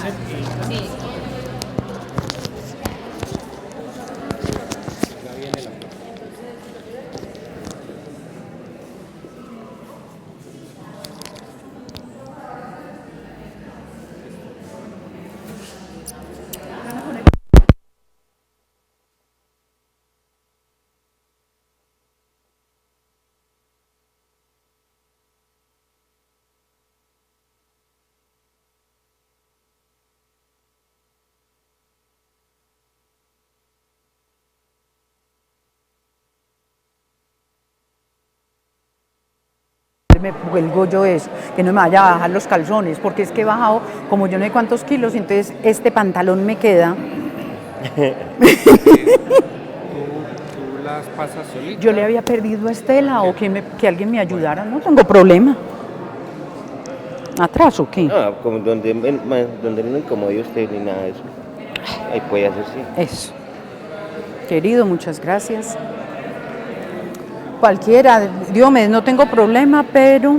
Sí. Me cuelgo yo eso, que no me vaya a bajar los calzones, porque es que he bajado como yo no sé cuántos kilos, entonces este pantalón me queda. ¿Tú las pasas solita? Yo le había perdido a Estela o que alguien me ayudara, no tengo problema. ¿Atrás o qué? No, como donde no me incomode usted ni nada de eso. Ahí puede hacer sí. Eso. Querido, muchas gracias. Cualquiera, Diomedes, no tengo problema, pero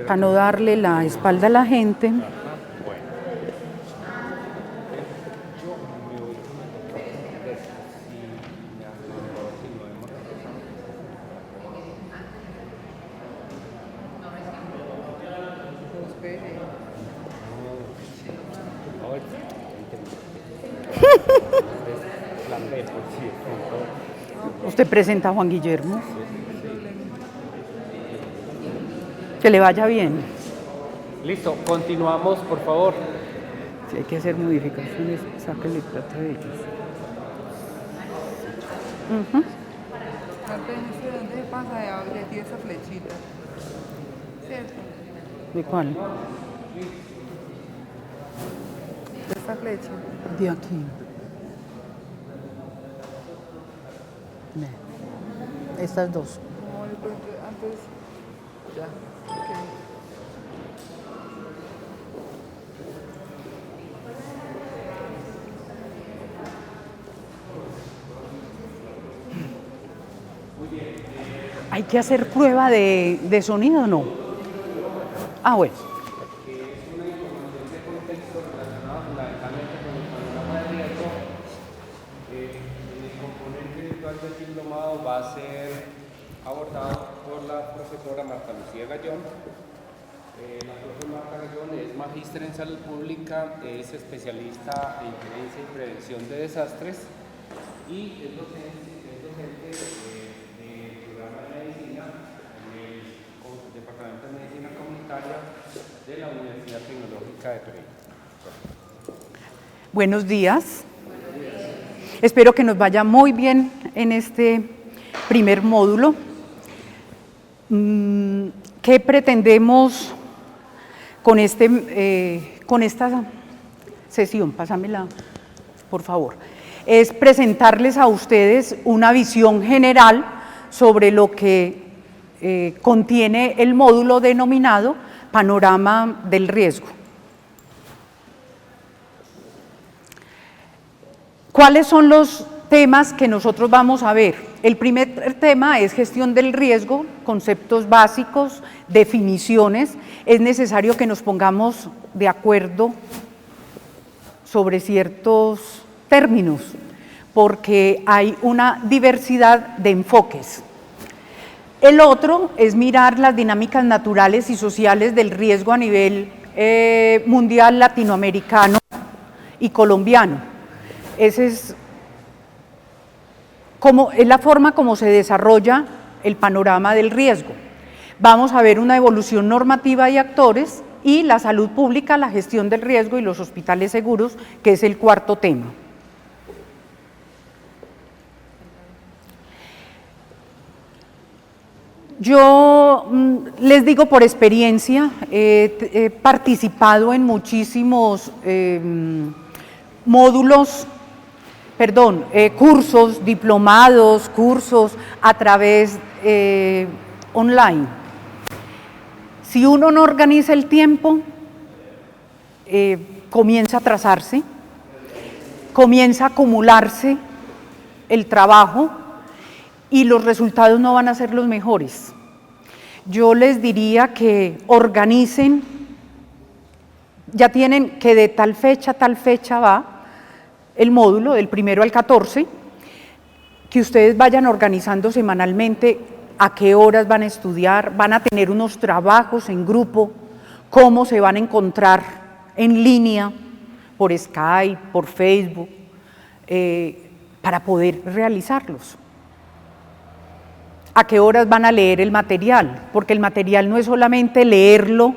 para no darle la espalda a la gente. Usted presenta a Juan Guillermo. Que le vaya bien. Listo, continuamos, por favor. Si hay que hacer modificaciones, sáquele plata de ellos. ¿Dónde pasa de ti esa flechita? ¿Cierto? ¿De cuál? De esa flecha. De aquí. Estas dos. No, yo creo que antes. Ya. Ok. ¿Hay que hacer prueba de sonido o no? Ah, bueno. Del diplomado va a ser abordado por la profesora Marta Lucía Gallón. La profesora Marta Gallón es magíster en salud pública, es especialista en gerencia y prevención de desastres y es docente del programa de medicina en el Departamento de Medicina Comunitaria de la Universidad Tecnológica de Pereira. Buenos días. Espero que nos vaya muy bien en este primer módulo. ¿Qué pretendemos con esta sesión? Pásamela, por favor. Es presentarles a ustedes una visión general sobre lo que contiene el módulo denominado Panorama del Riesgo. ¿Cuáles son los temas que nosotros vamos a ver? El primer tema es gestión del riesgo, conceptos básicos, definiciones. Es necesario que nos pongamos de acuerdo sobre ciertos términos, porque hay una diversidad de enfoques. El otro es mirar las dinámicas naturales y sociales del riesgo a nivel mundial, latinoamericano y colombiano. Esa es la forma como se desarrolla el panorama del riesgo. Vamos a ver una evolución normativa y actores y la salud pública, la gestión del riesgo y los hospitales seguros, que es el cuarto tema. Yo les digo por experiencia, he participado en muchísimos cursos, diplomados, cursos a través online. Si uno no organiza el tiempo, comienza a atrasarse, comienza a acumularse el trabajo y los resultados no van a ser los mejores. Yo les diría que organicen ya tienen que de tal fecha a tal fecha va el módulo, del 1 al 14, que ustedes vayan organizando semanalmente a qué horas van a estudiar, van a tener unos trabajos en grupo, cómo se van a encontrar en línea, por Skype, por Facebook, para poder realizarlos. ¿A qué horas van a leer el material? Porque el material no es solamente leerlo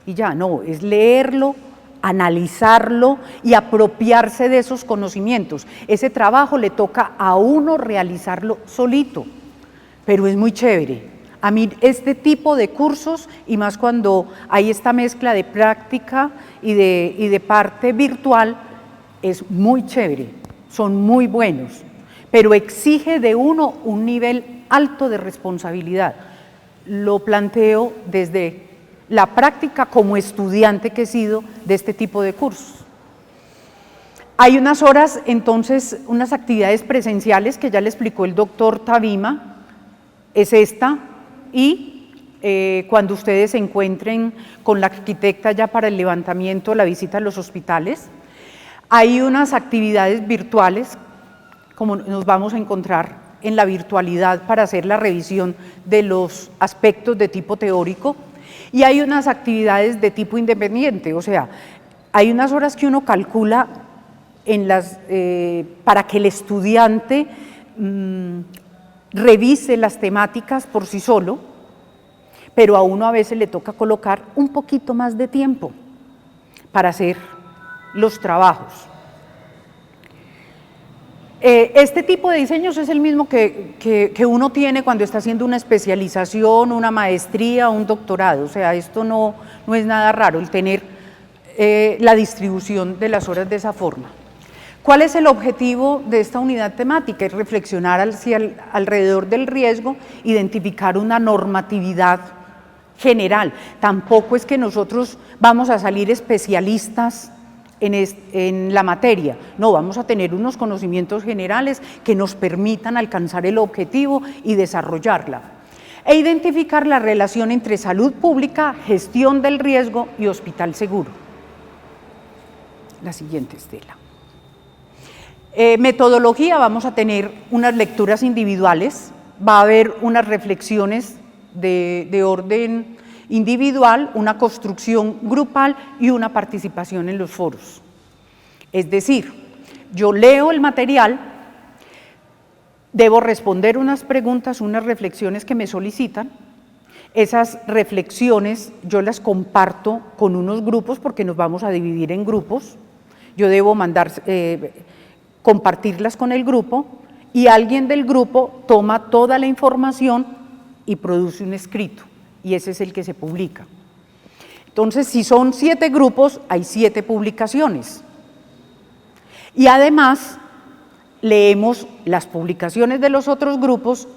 y ya, no, es leerlo, analizarlo y apropiarse de esos conocimientos. Ese trabajo le toca a uno realizarlo solito, pero es muy chévere. A mí este tipo de cursos, y más cuando hay esta mezcla de práctica y de parte virtual, es muy chévere, son muy buenos, pero exige de uno un nivel alto de responsabilidad. Lo planteo desde la práctica como estudiante que he sido de este tipo de cursos. Hay unas horas, entonces, unas actividades presenciales que ya le explicó el doctor Tavima, es esta, y cuando ustedes se encuentren con la arquitecta ya para el levantamiento, la visita a los hospitales, hay unas actividades virtuales, como nos vamos a encontrar en la virtualidad para hacer la revisión de los aspectos de tipo teórico, y hay unas actividades de tipo independiente, o sea, hay unas horas que uno calcula para que el estudiante revise las temáticas por sí solo, pero a uno a veces le toca colocar un poquito más de tiempo para hacer los trabajos. Este tipo de diseños es el mismo que uno tiene cuando está haciendo una especialización, una maestría, un doctorado, o sea, esto no es nada raro, el tener la distribución de las horas de esa forma. ¿Cuál es el objetivo de esta unidad temática? Es reflexionar alrededor del riesgo, identificar una normatividad general. Tampoco es que nosotros vamos a salir especialistas en la materia, no, vamos a tener unos conocimientos generales que nos permitan alcanzar el objetivo y desarrollarla. E identificar la relación entre salud pública, gestión del riesgo y hospital seguro. La siguiente, Estela. Metodología, vamos a tener unas lecturas individuales, va a haber unas reflexiones de orden individual, una construcción grupal y una participación en los foros. Es decir, yo leo el material, debo responder unas preguntas, unas reflexiones que me solicitan, esas reflexiones yo las comparto con unos grupos porque nos vamos a dividir en grupos, yo debo compartirlas con el grupo y alguien del grupo toma toda la información y produce un escrito y ese es el que se publica. Entonces, si son 7 grupos, hay 7 publicaciones. Y además, leemos las publicaciones de los otros grupos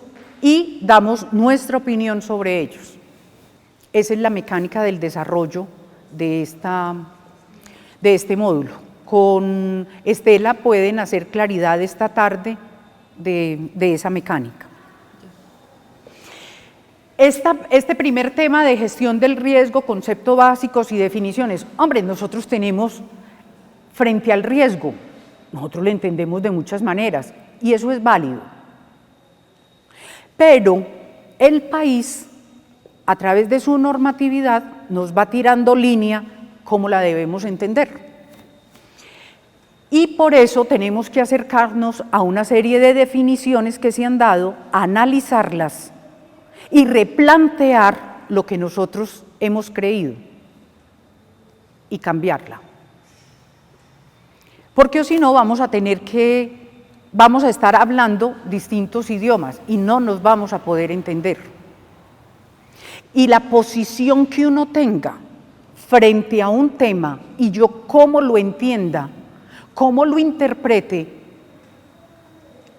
y damos nuestra opinión sobre ellos. Esa es la mecánica del desarrollo de este módulo. Con Estela pueden hacer claridad esta tarde de esa mecánica. Este primer tema de gestión del riesgo, conceptos básicos y definiciones. Hombre, nosotros tenemos frente al riesgo, nosotros lo entendemos de muchas maneras y eso es válido. Pero el país, a través de su normatividad, nos va tirando línea cómo la debemos entender. Y por eso tenemos que acercarnos a una serie de definiciones que se han dado, analizarlas y replantear lo que nosotros hemos creído y cambiarla. Porque si no vamos a estar hablando distintos idiomas y no nos vamos a poder entender. Y la posición que uno tenga frente a un tema y yo cómo lo entienda, cómo lo interprete,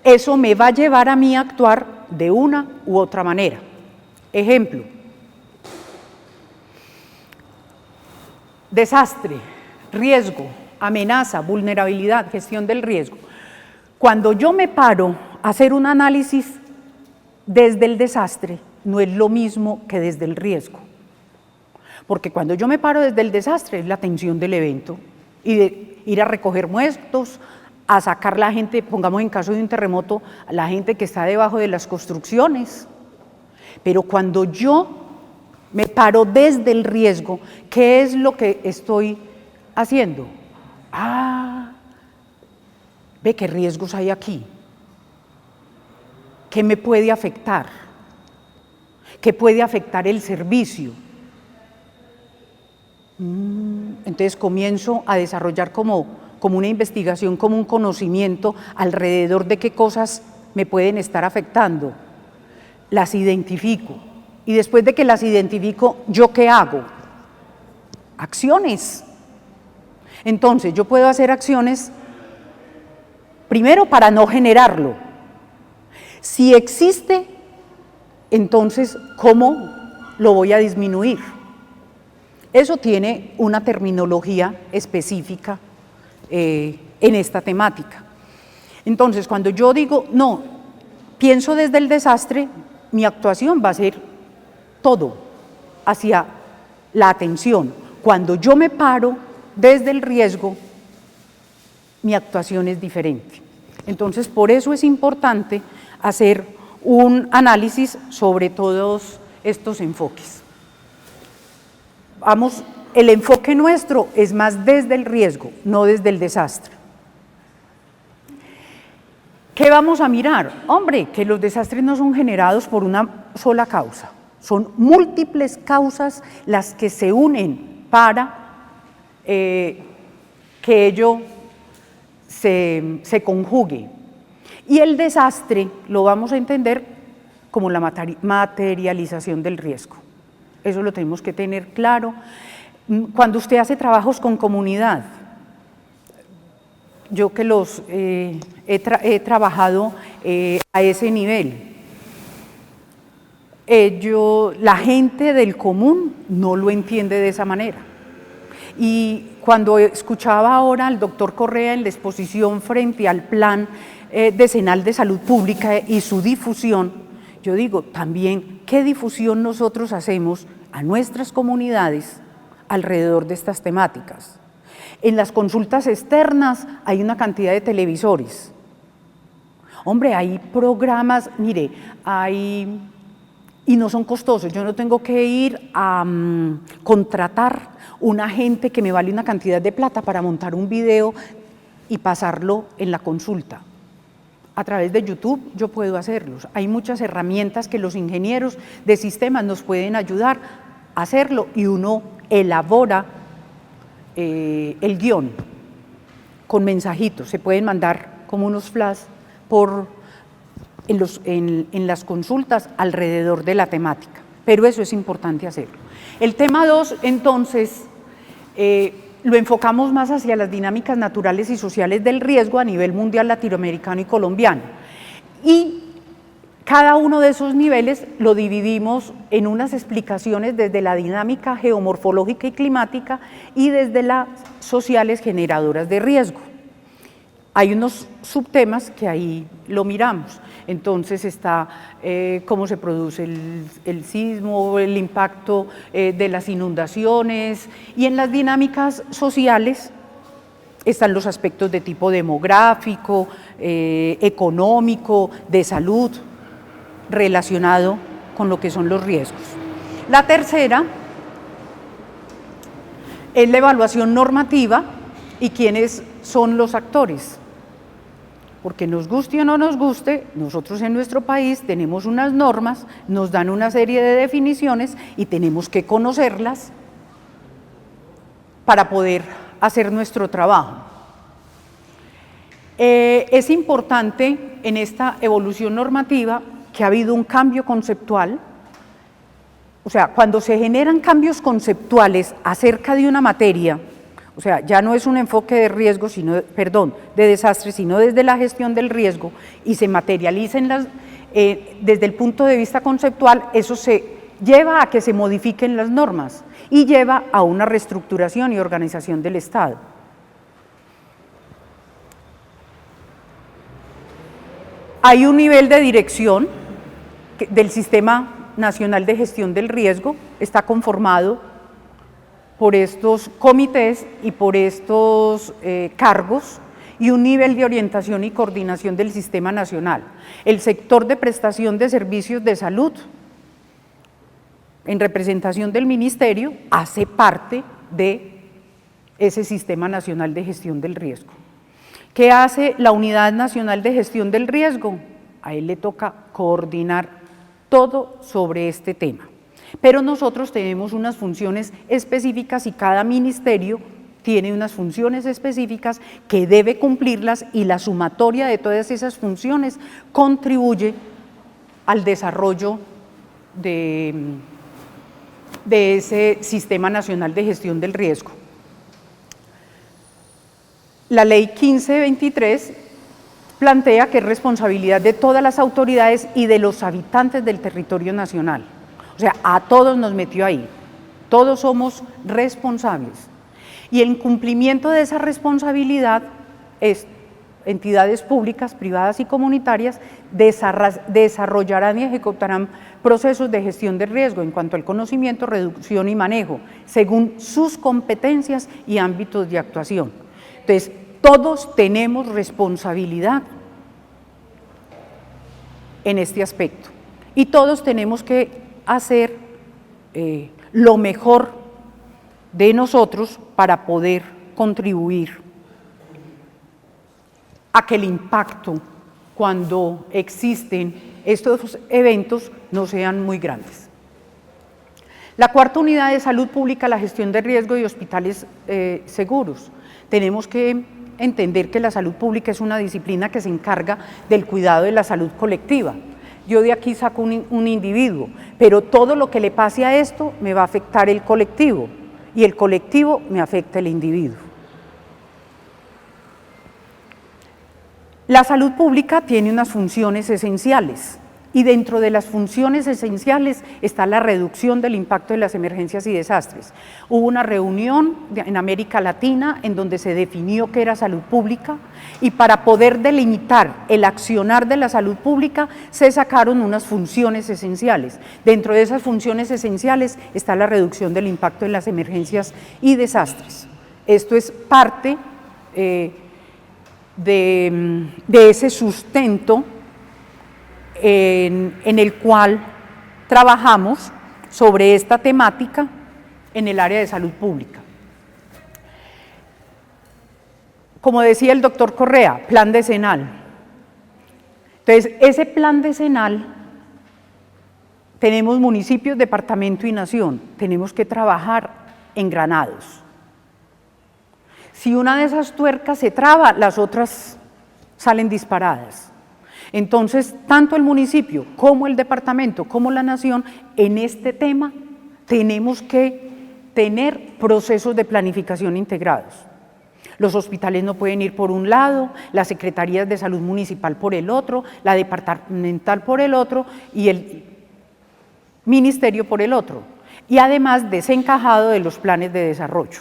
eso me va a llevar a mí a actuar de una u otra manera. Ejemplo, desastre, riesgo, amenaza, vulnerabilidad, gestión del riesgo. Cuando yo me paro a hacer un análisis desde el desastre, no es lo mismo que desde el riesgo. Porque cuando yo me paro desde el desastre es la atención del evento y de ir a recoger muertos, a sacar la gente, pongamos en caso de un terremoto, a la gente que está debajo de las construcciones. Pero cuando yo me paro desde el riesgo, ¿qué es lo que estoy haciendo? Ve qué riesgos hay aquí. ¿Qué me puede afectar? ¿Qué puede afectar el servicio? Entonces comienzo a desarrollar como una investigación, como un conocimiento alrededor de qué cosas me pueden estar afectando. Las identifico. Y después de que las identifico, ¿yo qué hago? Acciones. Entonces, yo puedo hacer acciones, primero para no generarlo. Si existe, entonces, ¿cómo lo voy a disminuir? Eso tiene una terminología específica en esta temática. Entonces, cuando yo digo, no, pienso desde el desastre, mi actuación va a ser todo hacia la atención. Cuando yo me paro desde el riesgo, mi actuación es diferente. Entonces, por eso es importante hacer un análisis sobre todos estos enfoques. El enfoque nuestro es más desde el riesgo, no desde el desastre. ¿Qué vamos a mirar? Hombre, que los desastres no son generados por una sola causa, son múltiples causas las que se unen para que ello se conjugue. Y el desastre lo vamos a entender como la materialización del riesgo. Eso lo tenemos que tener claro. Cuando usted hace trabajos con comunidad, yo que los he trabajado a ese nivel, la gente del común no lo entiende de esa manera. Y cuando escuchaba ahora al doctor Correa en la exposición frente al plan decenal de salud pública y su difusión, yo digo también, ¿qué difusión nosotros hacemos a nuestras comunidades alrededor de estas temáticas? En las consultas externas hay una cantidad de televisores. Hombre, hay programas, mire, y no son costosos. Yo no tengo que ir a contratar un agente que me vale una cantidad de plata para montar un video y pasarlo en la consulta. A través de YouTube yo puedo hacerlos. Hay muchas herramientas que los ingenieros de sistemas nos pueden ayudar a hacerlo y uno elabora el guión con mensajitos. Se pueden mandar como unos flash en las consultas alrededor de la temática, pero eso es importante hacerlo. El tema 2, entonces, lo enfocamos más hacia las dinámicas naturales y sociales del riesgo a nivel mundial, latinoamericano y colombiano. Y cada uno de esos niveles lo dividimos en unas explicaciones desde la dinámica geomorfológica y climática y desde las sociales generadoras de riesgo. Hay unos subtemas que ahí lo miramos. Entonces está cómo se produce el sismo, el impacto de las inundaciones, y en las dinámicas sociales están los aspectos de tipo demográfico, económico, de salud, relacionado con lo que son los riesgos. La tercera es la evaluación normativa y quiénes son los actores. Porque nos guste o no nos guste, nosotros en nuestro país tenemos unas normas, nos dan una serie de definiciones y tenemos que conocerlas para poder hacer nuestro trabajo. Es importante en esta evolución normativa que ha habido un cambio conceptual, o sea, cuando se generan cambios conceptuales acerca de una materia, o sea, ya no es un enfoque de riesgo, de desastre, sino desde la gestión del riesgo, y se materializa desde el punto de vista conceptual, eso se lleva a que se modifiquen las normas y lleva a una reestructuración y organización del Estado. Hay un nivel de dirección del Sistema Nacional de Gestión del Riesgo, está conformado por estos comités y por estos cargos y un nivel de orientación y coordinación del sistema nacional. El sector de prestación de servicios de salud, en representación del Ministerio, hace parte de ese Sistema Nacional de Gestión del Riesgo. ¿Qué hace la Unidad Nacional de Gestión del Riesgo? A él le toca coordinar todo sobre este tema. Pero nosotros tenemos unas funciones específicas y cada ministerio tiene unas funciones específicas que debe cumplirlas y la sumatoria de todas esas funciones contribuye al desarrollo de ese Sistema Nacional de Gestión del Riesgo. La Ley 1523 plantea que es responsabilidad de todas las autoridades y de los habitantes del territorio nacional. O sea, a todos nos metió ahí, todos somos responsables. Y el cumplimiento de esa responsabilidad es entidades públicas, privadas y comunitarias desarrollarán y ejecutarán procesos de gestión de riesgo en cuanto al conocimiento, reducción y manejo, según sus competencias y ámbitos de actuación. Entonces, todos tenemos responsabilidad en este aspecto y todos tenemos que hacer lo mejor de nosotros para poder contribuir a que el impacto cuando existen estos eventos no sean muy grandes. La cuarta unidad de salud pública, la gestión de riesgo y hospitales seguros. Tenemos que entender que la salud pública es una disciplina que se encarga del cuidado de la salud colectiva. Yo de aquí saco un individuo, pero todo lo que le pase a esto me va a afectar el colectivo y el colectivo me afecta el individuo. La salud pública tiene unas funciones esenciales y dentro de las funciones esenciales está la reducción del impacto de las emergencias y desastres. Hubo una reunión en América Latina en donde se definió qué era salud pública y para poder delimitar el accionar de la salud pública se sacaron unas funciones esenciales. Dentro de esas funciones esenciales está la reducción del impacto de las emergencias y desastres. Esto es parte de ese sustento en el cual trabajamos sobre esta temática en el área de salud pública. Como decía el doctor Correa, plan decenal. Entonces, ese plan decenal, tenemos municipios, departamento y nación, tenemos que trabajar engranados. Si una de esas tuercas se traba, las otras salen disparadas. Entonces, tanto el municipio como el departamento como la nación, en este tema tenemos que tener procesos de planificación integrados. Los hospitales no pueden ir por un lado, las secretarías de salud municipal por el otro, la departamental por el otro y el ministerio por el otro. Y además desencajado de los planes de desarrollo.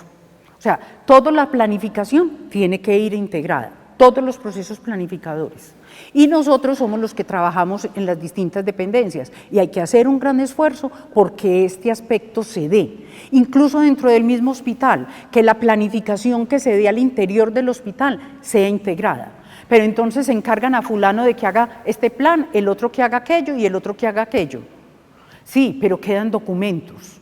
O sea, toda la planificación tiene que ir integrada, todos los procesos planificadores. Y nosotros somos los que trabajamos en las distintas dependencias y hay que hacer un gran esfuerzo porque este aspecto se dé, incluso dentro del mismo hospital, que la planificación que se dé al interior del hospital sea integrada. Pero entonces se encargan a fulano de que haga este plan, el otro que haga aquello y el otro que haga aquello. Sí, pero quedan documentos.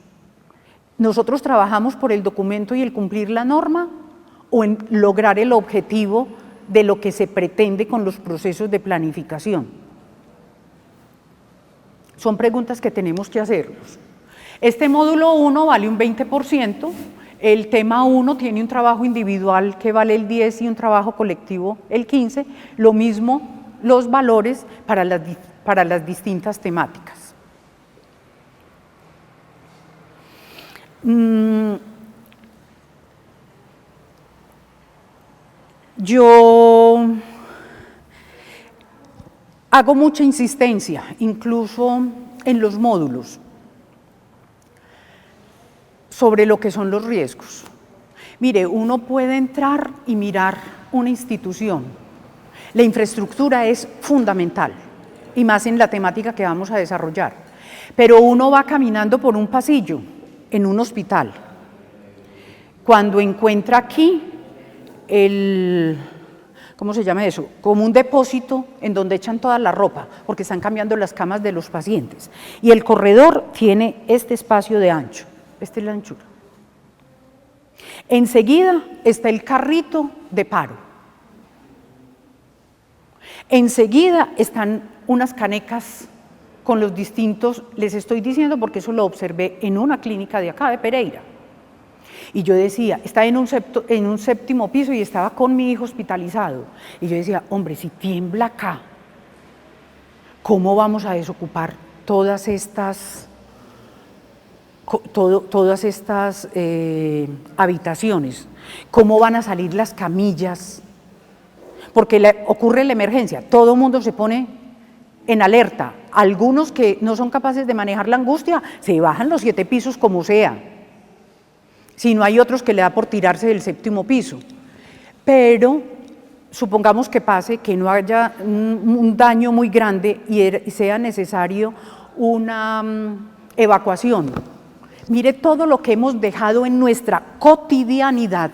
¿Nosotros trabajamos por el documento y el cumplir la norma o en lograr el objetivo de lo que se pretende con los procesos de planificación? Son preguntas que tenemos que hacernos. Este módulo 1 vale un 20%, el tema 1 tiene un trabajo individual que vale el 10% y un trabajo colectivo el 15%, lo mismo los valores para las distintas temáticas. Yo hago mucha insistencia, incluso en los módulos, sobre lo que son los riesgos. Mire, uno puede entrar y mirar una institución. La infraestructura es fundamental, y más en la temática que vamos a desarrollar. Pero uno va caminando por un pasillo en un hospital cuando encuentra aquí ¿cómo se llama eso? Como un depósito en donde echan toda la ropa, porque están cambiando las camas de los pacientes. Y el corredor tiene este espacio de ancho, esta es la anchura. Enseguida está el carrito de paro. Enseguida están unas canecas con los distintos, les estoy diciendo porque eso lo observé en una clínica de acá, de Pereira. Y yo decía, está en un séptimo piso y estaba con mi hijo hospitalizado. Y yo decía, hombre, si tiembla acá, ¿cómo vamos a desocupar todas estas habitaciones? ¿Cómo van a salir las camillas? Porque ocurre la emergencia, todo el mundo se pone en alerta. Algunos que no son capaces de manejar la angustia, se bajan los 7 pisos como sea. Si no, hay otros que le da por tirarse del 7º piso. Pero supongamos que pase, que no haya un daño muy grande y sea necesario una evacuación. Mire todo lo que hemos dejado en nuestra cotidianidad,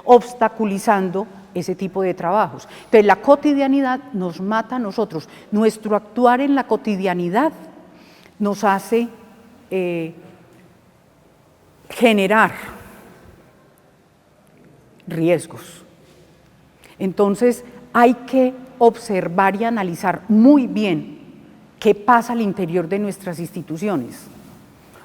obstaculizando ese tipo de trabajos. Entonces la cotidianidad nos mata a nosotros. Nuestro actuar en la cotidianidad nos hace generar riesgos. Entonces hay que observar y analizar muy bien qué pasa al interior de nuestras instituciones.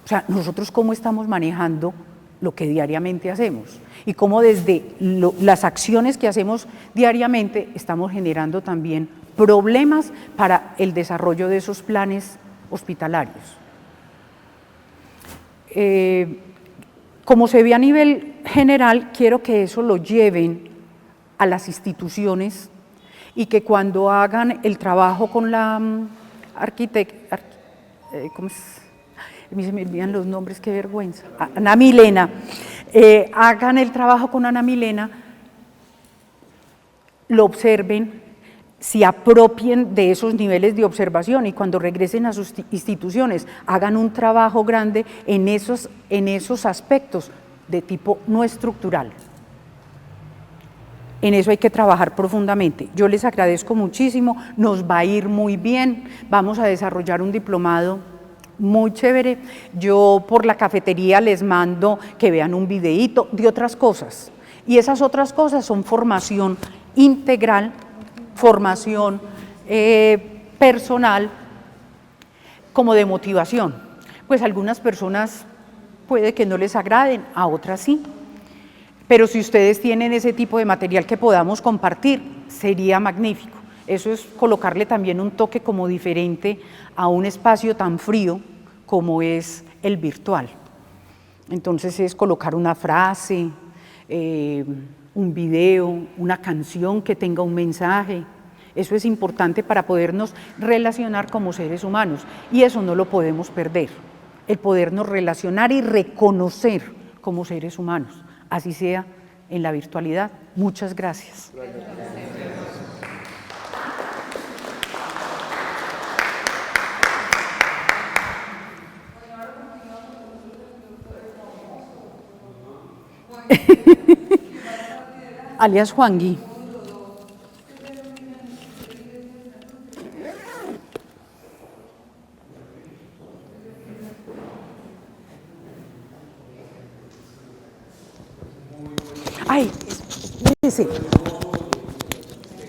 O sea, nosotros cómo estamos manejando lo que diariamente hacemos y cómo desde las acciones que hacemos diariamente estamos generando también problemas para el desarrollo de esos planes hospitalarios. Como se ve a nivel general, quiero que eso lo lleven a las instituciones y que cuando hagan el trabajo con la arquitecta, ¿cómo es? A mí se me olvidan los nombres, qué vergüenza. Ana Milena, hagan el trabajo con Ana Milena, lo observen, se apropien de esos niveles de observación y cuando regresen a sus instituciones hagan un trabajo grande en esos aspectos de tipo no estructural. En eso hay que trabajar profundamente. Yo les agradezco muchísimo, nos va a ir muy bien, vamos a desarrollar un diplomado muy chévere. Yo por la cafetería les mando que vean un videíto de otras cosas y esas otras cosas son formación integral, formación personal, como de motivación. Pues algunas personas puede que no les agraden, a otras sí. Pero si ustedes tienen ese tipo de material que podamos compartir, sería magnífico. Eso es colocarle también un toque como diferente a un espacio tan frío como es el virtual. Entonces es colocar una frase, un video, una canción que tenga un mensaje. Eso es importante para podernos relacionar como seres humanos y eso no lo podemos perder, el podernos relacionar y reconocer como seres humanos, así sea en la virtualidad. Muchas gracias. Alias Juangui. Ay, espérese.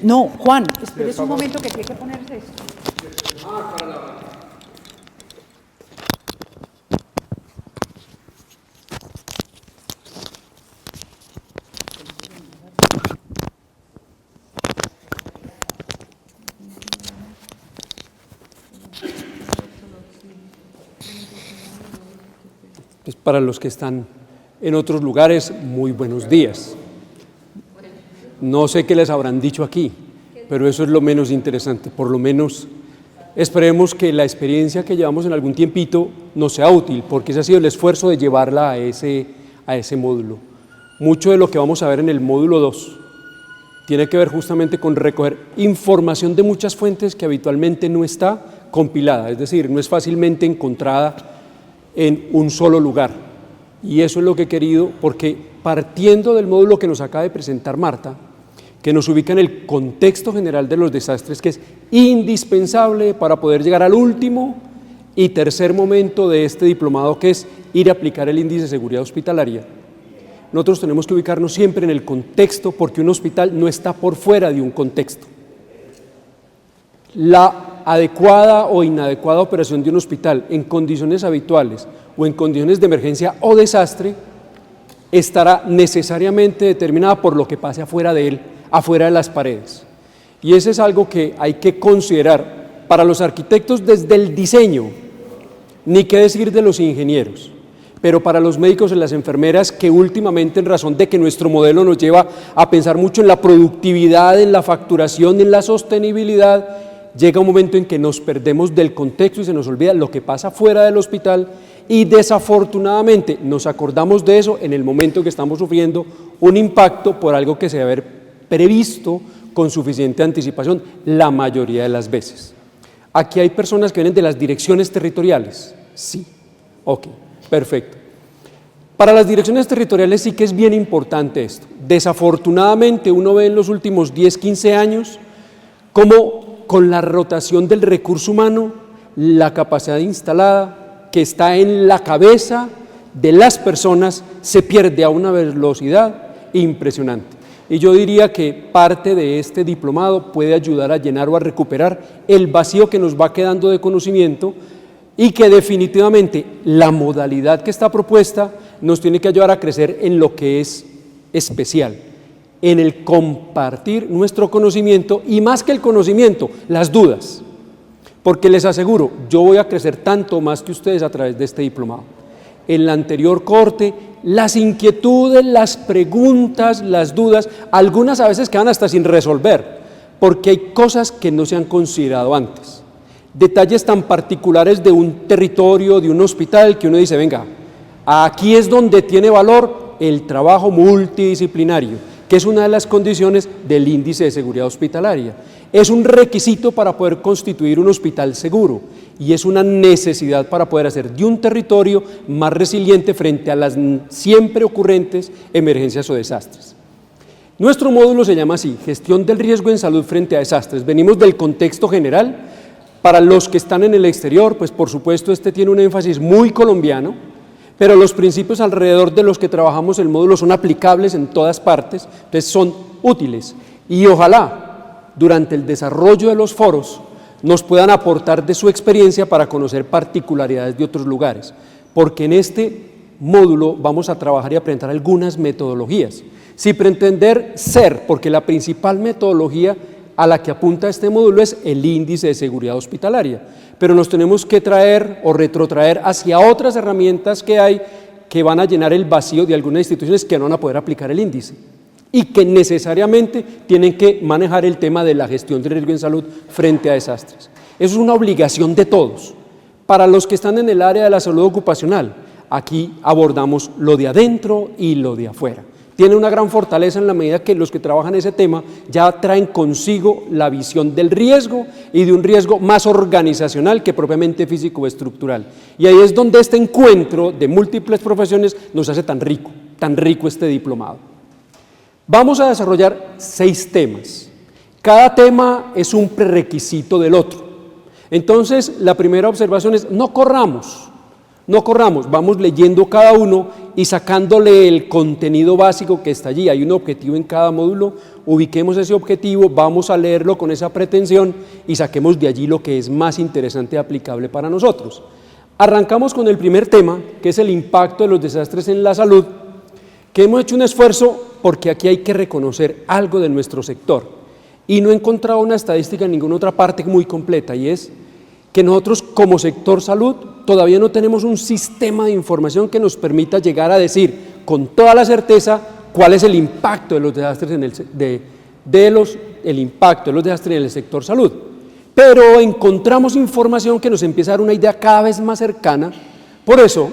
No, Juan, espérese un momento que tiene que ponerse esto. Pues para los que están en otros lugares, muy buenos días. No sé qué les habrán dicho aquí, pero eso es lo menos interesante. Por lo menos esperemos que la experiencia que llevamos en algún tiempito nos sea útil, porque ese ha sido el esfuerzo de llevarla a ese módulo. Mucho de lo que vamos a ver en el módulo 2 tiene que ver justamente con recoger información de muchas fuentes que habitualmente no está compilada, es decir, no es fácilmente encontrada en un solo lugar. Y eso es lo que he querido, porque partiendo del módulo que nos acaba de presentar Marta, que nos ubica en el contexto general de los desastres, que es indispensable para poder llegar al último y tercer momento de este diplomado, que es ir a aplicar el índice de seguridad hospitalaria. Nosotros tenemos que ubicarnos siempre en el contexto, porque un hospital no está por fuera de un contexto. La adecuada o inadecuada operación de un hospital en condiciones habituales o en condiciones de emergencia o desastre estará necesariamente determinada por lo que pase afuera de él, afuera de las paredes. Y ese es algo que hay que considerar para los arquitectos desde el diseño, ni qué decir de los ingenieros, pero para los médicos y las enfermeras, que últimamente, en razón de que nuestro modelo nos lleva a pensar mucho en la productividad, en la facturación, en la sostenibilidad, llega un momento en que nos perdemos del contexto y se nos olvida lo que pasa fuera del hospital, y desafortunadamente nos acordamos de eso en el momento que estamos sufriendo un impacto por algo que se debe haber previsto con suficiente anticipación la mayoría de las veces. Aquí hay personas que vienen de las direcciones territoriales. Sí, ok, perfecto. Para las direcciones territoriales sí que es bien importante esto. Desafortunadamente uno ve en los últimos 10, 15 años cómo con la rotación del recurso humano, la capacidad instalada que está en la cabeza de las personas se pierde a una velocidad impresionante. Y yo diría que parte de este diplomado puede ayudar a llenar o a recuperar el vacío que nos va quedando de conocimiento, y que definitivamente la modalidad que está propuesta nos tiene que ayudar a crecer en lo que es especial, en el compartir nuestro conocimiento, y más que el conocimiento, las dudas. Porque les aseguro, yo voy a crecer tanto más que ustedes a través de este diplomado. En la anterior corte, las inquietudes, las preguntas, las dudas, algunas a veces quedan hasta sin resolver, porque hay cosas que no se han considerado antes. Detalles tan particulares de un territorio, de un hospital, que uno dice, venga, aquí es donde tiene valor el trabajo multidisciplinario, que es una de las condiciones del índice de seguridad hospitalaria. Es un requisito para poder constituir un hospital seguro, y es una necesidad para poder hacer de un territorio más resiliente frente a las siempre ocurrentes emergencias o desastres. Nuestro módulo se llama así: gestión del riesgo en salud frente a desastres. Venimos del contexto general. Para los que están en el exterior, pues por supuesto este tiene un énfasis muy colombiano, pero los principios alrededor de los que trabajamos el módulo son aplicables en todas partes, entonces son útiles, y ojalá durante el desarrollo de los foros nos puedan aportar de su experiencia para conocer particularidades de otros lugares, porque en este módulo vamos a trabajar y a presentar algunas metodologías, sin pretender ser, porque la principal metodología a la que apunta este módulo es el índice de seguridad hospitalaria, pero nos tenemos que traer o retrotraer hacia otras herramientas que hay, que van a llenar el vacío de algunas instituciones que no van a poder aplicar el índice y que necesariamente tienen que manejar el tema de la gestión del riesgo en salud frente a desastres. Eso es una obligación de todos. Para los que están en el área de la salud ocupacional, aquí abordamos lo de adentro y lo de afuera. Tiene una gran fortaleza en la medida que los que trabajan ese tema ya traen consigo la visión del riesgo, y de un riesgo más organizacional que propiamente físico o estructural. Y ahí es donde este encuentro de múltiples profesiones nos hace tan rico este diplomado. Vamos a desarrollar 6 temas. Cada tema es un prerequisito del otro. Entonces, la primera observación es: no corramos, vamos leyendo cada uno y sacándole el contenido básico que está allí. Hay un objetivo en cada módulo, ubiquemos ese objetivo, vamos a leerlo con esa pretensión y saquemos de allí lo que es más interesante y aplicable para nosotros. Arrancamos con el primer tema, que es el impacto de los desastres en la salud, que hemos hecho un esfuerzo porque aquí hay que reconocer algo de nuestro sector, y no he encontrado una estadística en ninguna otra parte muy completa, y es que nosotros como sector salud todavía no tenemos un sistema de información que nos permita llegar a decir con toda la certeza cuál es el impacto de los desastres en el sector salud. Pero encontramos información que nos empieza a dar una idea cada vez más cercana. Por eso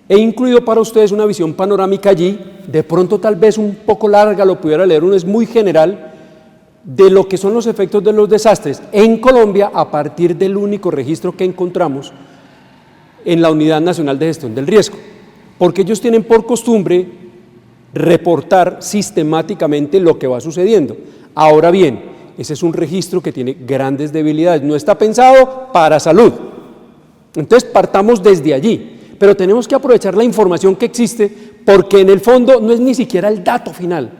he incluido para ustedes una visión panorámica allí, de pronto tal vez un poco larga, lo pudiera leer uno, es muy general, de lo que son los efectos de los desastres en Colombia a partir del único registro que encontramos en la Unidad Nacional de Gestión del Riesgo, porque ellos tienen por costumbre reportar sistemáticamente lo que va sucediendo. Ahora bien, ese es un registro que tiene grandes debilidades, no está pensado para salud. Entonces partamos desde allí, pero tenemos que aprovechar la información que existe porque en el fondo no es ni siquiera el dato final.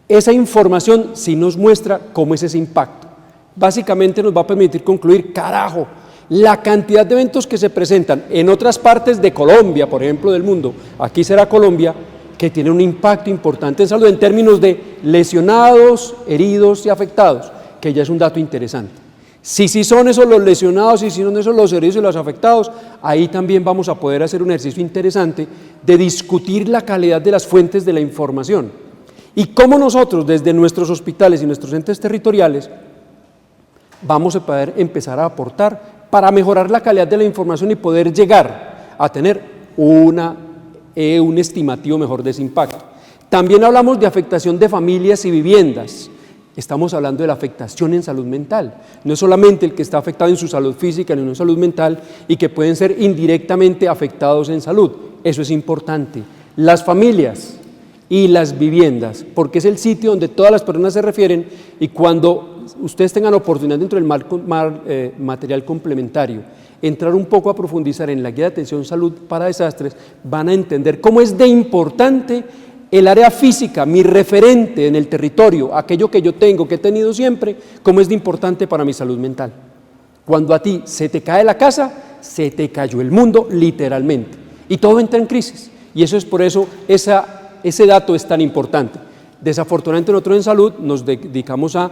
Esa información sí nos muestra cómo es ese impacto. Básicamente nos va a permitir concluir, carajo, la cantidad de eventos que se presentan en otras partes de Colombia, por ejemplo, del mundo, aquí será Colombia, que tiene un impacto importante en salud en términos de lesionados, heridos y afectados, que ya es un dato interesante. Si son esos los lesionados y si son esos los heridos y los afectados, ahí también vamos a poder hacer un ejercicio interesante de discutir la calidad de las fuentes de la información y cómo nosotros desde nuestros hospitales y nuestros entes territoriales vamos a poder empezar a aportar para mejorar la calidad de la información y poder llegar a tener un estimativo mejor de ese impacto. También hablamos de afectación de familias y viviendas. Estamos hablando de la afectación en salud mental. No es solamente el que está afectado en su salud física, sino en salud mental y que pueden ser indirectamente afectados en salud. Eso es importante. Las familias y las viviendas, porque es el sitio donde todas las personas se refieren y cuando ustedes tengan oportunidad dentro del material complementario, entrar un poco a profundizar en la guía de atención salud para desastres, van a entender cómo es de importante el área física, mi referente en el territorio, aquello que yo tengo, que he tenido siempre, cómo es de importante para mi salud mental. Cuando a ti se te cae la casa, se te cayó el mundo literalmente y todo entra en crisis y eso es por eso ese dato es tan importante. Desafortunadamente nosotros en salud nos dedicamos a,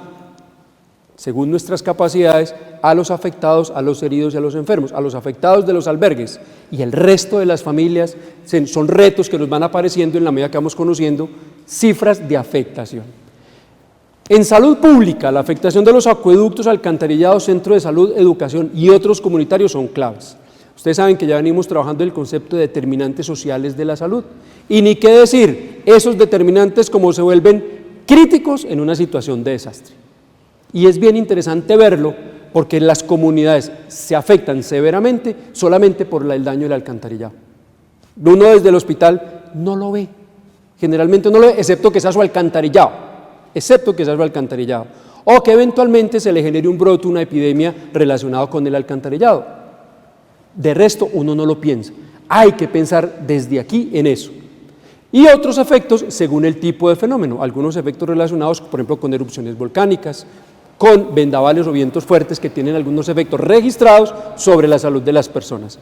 según nuestras capacidades, a los afectados, a los heridos y a los enfermos, a los afectados de los albergues y el resto de las familias son retos que nos van apareciendo en la medida que vamos conociendo cifras de afectación. En salud pública, la afectación de los acueductos, alcantarillados, centro de salud, educación y otros comunitarios son claves. Ustedes saben que ya venimos trabajando el concepto de determinantes sociales de la salud y ni qué decir, esos determinantes como se vuelven críticos en una situación de desastre. Y es bien interesante verlo porque las comunidades se afectan severamente solamente por el daño del alcantarillado. Uno desde el hospital no lo ve, generalmente no lo ve, excepto que sea su alcantarillado, o que eventualmente se le genere un brote, una epidemia relacionada con el alcantarillado. De resto uno no lo piensa, hay que pensar desde aquí en eso. Y otros efectos según el tipo de fenómeno, algunos efectos relacionados por ejemplo con erupciones volcánicas, con vendavales o vientos fuertes que tienen algunos efectos registrados sobre la salud de las personas.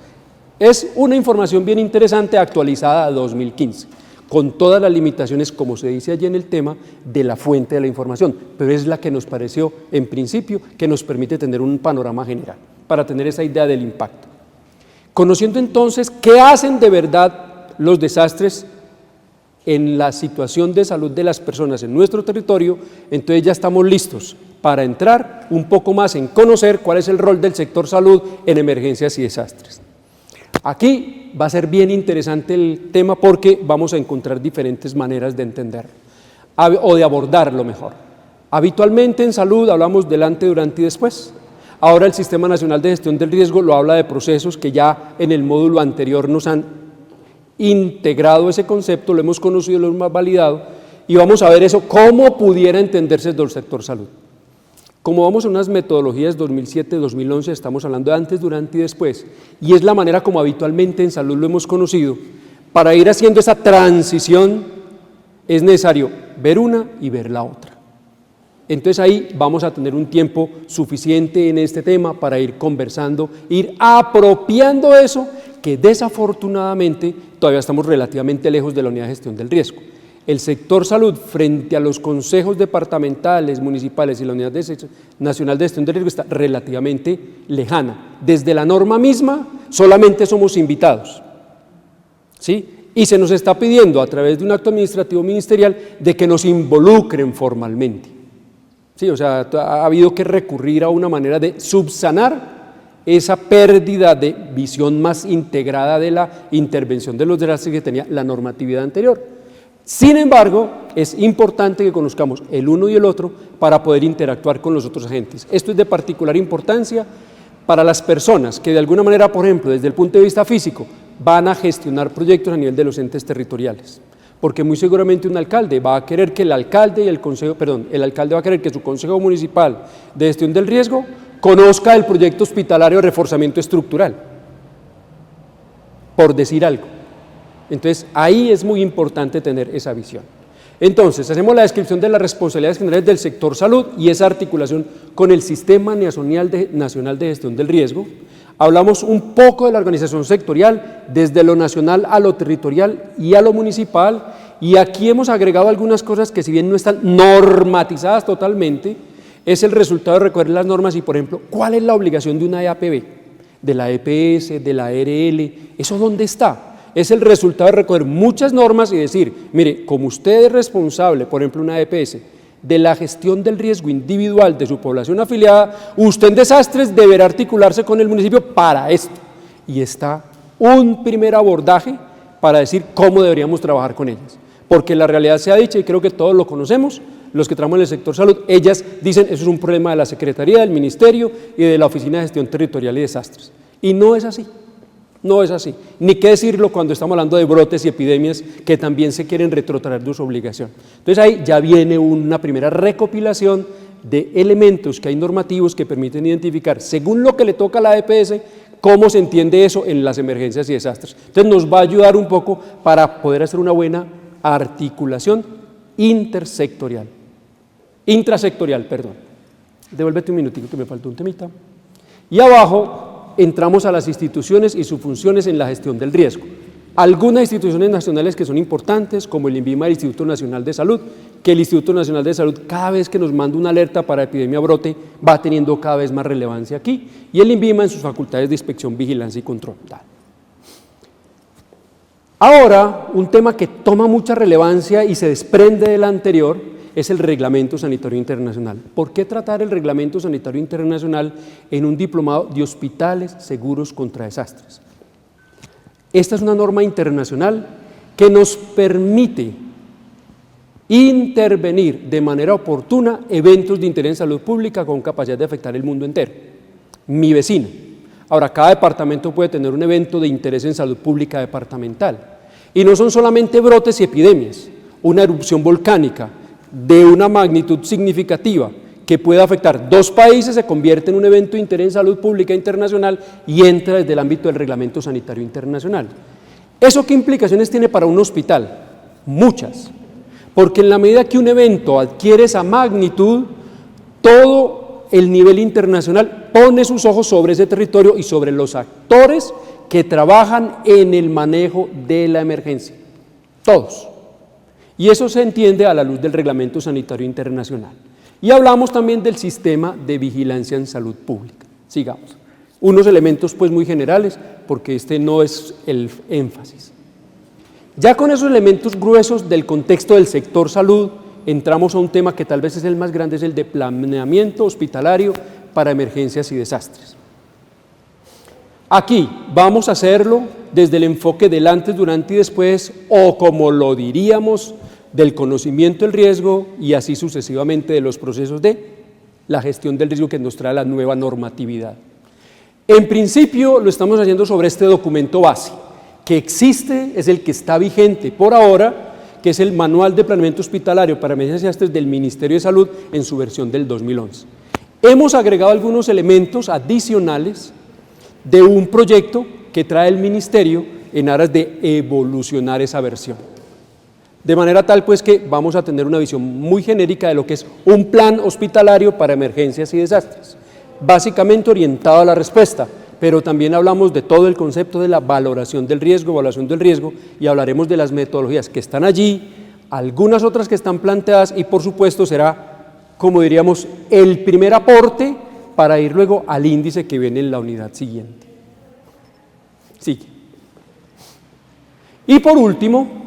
Es una información bien interesante actualizada a 2015, con todas las limitaciones, como se dice allí en el tema, de la fuente de la información, pero es la que nos pareció en principio que nos permite tener un panorama general, para tener esa idea del impacto. Conociendo entonces qué hacen de verdad los desastres en la situación de salud de las personas en nuestro territorio, entonces ya estamos listos para entrar un poco más en conocer cuál es el rol del sector salud en emergencias y desastres. Aquí va a ser bien interesante el tema porque vamos a encontrar diferentes maneras de entenderlo o de abordarlo mejor. Habitualmente en salud hablamos del antes, durante y después. Ahora el Sistema Nacional de Gestión del Riesgo lo habla de procesos que ya en el módulo anterior nos han integrado ese concepto, lo hemos conocido, lo hemos validado y vamos a ver eso cómo pudiera entenderse desde el sector salud. Como vamos a unas metodologías 2007-2011, estamos hablando de antes, durante y después, y es la manera como habitualmente en salud lo hemos conocido. Para ir haciendo esa transición es necesario ver una y ver la otra. Entonces ahí vamos a tener un tiempo suficiente en este tema para ir conversando, ir apropiando eso que desafortunadamente todavía estamos relativamente lejos de la unidad de gestión del riesgo. El sector salud frente a los consejos departamentales, municipales y la unidad nacional de gestión del riesgo está relativamente lejana. Desde la norma misma solamente somos invitados, ¿sí? Y se nos está pidiendo a través de un acto administrativo ministerial de que nos involucren formalmente. Sí, o sea, ha habido que recurrir a una manera de subsanar esa pérdida de visión más integrada de la intervención de los desastres que tenía la normatividad anterior. Sin embargo, es importante que conozcamos el uno y el otro para poder interactuar con los otros agentes. Esto es de particular importancia para las personas que de alguna manera, por ejemplo, desde el punto de vista físico, van a gestionar proyectos a nivel de los entes territoriales. porque muy seguramente un alcalde va a querer que el alcalde va a querer que su consejo municipal de gestión del riesgo conozca el proyecto hospitalario de reforzamiento estructural, por decir algo. Entonces, ahí es muy importante tener esa visión. Entonces, hacemos la descripción de las responsabilidades generales del sector salud y esa articulación con el Sistema Nacional de Gestión del Riesgo. Hablamos un poco de la organización sectorial, desde lo nacional a lo territorial y a lo municipal, y aquí hemos agregado algunas cosas que, si bien no están normatizadas totalmente, es el resultado de recoger las normas y, por ejemplo, ¿cuál es la obligación de una EAPB? De la EPS, de la ERL, ¿eso dónde está? Es el resultado de recoger muchas normas y decir, mire, como usted es responsable, por ejemplo, una EPS, de la gestión del riesgo individual de su población afiliada, usted en desastres deberá articularse con el municipio para esto. Y está un primer abordaje para decir cómo deberíamos trabajar con ellas. Porque la realidad se ha dicho, y creo que todos lo conocemos, los que trabajamos en el sector salud, ellas dicen, eso es un problema de la Secretaría, del Ministerio y de la Oficina de Gestión Territorial y Desastres. Y no es así. No es así, ni qué decirlo cuando estamos hablando de brotes y epidemias que también se quieren retrotraer de su obligación. Entonces ahí ya viene una primera recopilación de elementos que hay normativos que permiten identificar, según lo que le toca a la EPS, cómo se entiende eso en las emergencias y desastres. Entonces nos va a ayudar un poco para poder hacer una buena articulación intrasectorial. Devuélvete un minutico que me faltó un temita. Y abajo entramos a las instituciones y sus funciones en la gestión del riesgo. Algunas instituciones nacionales que son importantes, como el INVIMA, el Instituto Nacional de Salud, que el Instituto Nacional de Salud, cada vez que nos manda una alerta para epidemia o brote, va teniendo cada vez más relevancia aquí, y el INVIMA en sus facultades de inspección, vigilancia y control. Ahora, un tema que toma mucha relevancia y se desprende del anterior, es el Reglamento Sanitario Internacional. ¿Por qué tratar el Reglamento Sanitario Internacional en un diplomado de hospitales seguros contra desastres? Esta es una norma internacional que nos permite intervenir de manera oportuna eventos de interés en salud pública con capacidad de afectar el mundo entero. Mi vecino. Ahora, cada departamento puede tener un evento de interés en salud pública departamental. Y no son solamente brotes y epidemias, una erupción volcánica de una magnitud significativa que puede afectar 2 países se convierte en un evento de interés en salud pública internacional y entra desde el ámbito del Reglamento Sanitario Internacional. ¿Eso qué implicaciones tiene para un hospital? Muchas, porque en la medida que un evento adquiere esa magnitud, todo el nivel internacional pone sus ojos sobre ese territorio y sobre los actores que trabajan en el manejo de la emergencia, todos. Y eso se entiende a la luz del Reglamento Sanitario Internacional. Y hablamos también del sistema de vigilancia en salud pública. Sigamos. Unos elementos pues muy generales, porque este no es el énfasis. Ya con esos elementos gruesos del contexto del sector salud, entramos a un tema que tal vez es el más grande, es el de planeamiento hospitalario para emergencias y desastres. Aquí vamos a hacerlo desde el enfoque del antes, durante y después, o como lo diríamos, del conocimiento del riesgo y así sucesivamente de los procesos de la gestión del riesgo que nos trae la nueva normatividad. En principio lo estamos haciendo sobre este documento base, que existe, es el que está vigente por ahora, que es el Manual de Planeamiento Hospitalario para Emergencias y Desastres del Ministerio de Salud en su versión del 2011. Hemos agregado algunos elementos adicionales de un proyecto que trae el Ministerio en aras de evolucionar esa versión. De manera tal pues que vamos a tener una visión muy genérica de lo que es un plan hospitalario para emergencias y desastres, básicamente orientado a la respuesta, pero también hablamos de todo el concepto de la valoración del riesgo, y hablaremos de las metodologías que están allí, algunas otras que están planteadas y por supuesto será, como diríamos, el primer aporte para ir luego al índice que viene en la unidad siguiente. Sigue. Y por último,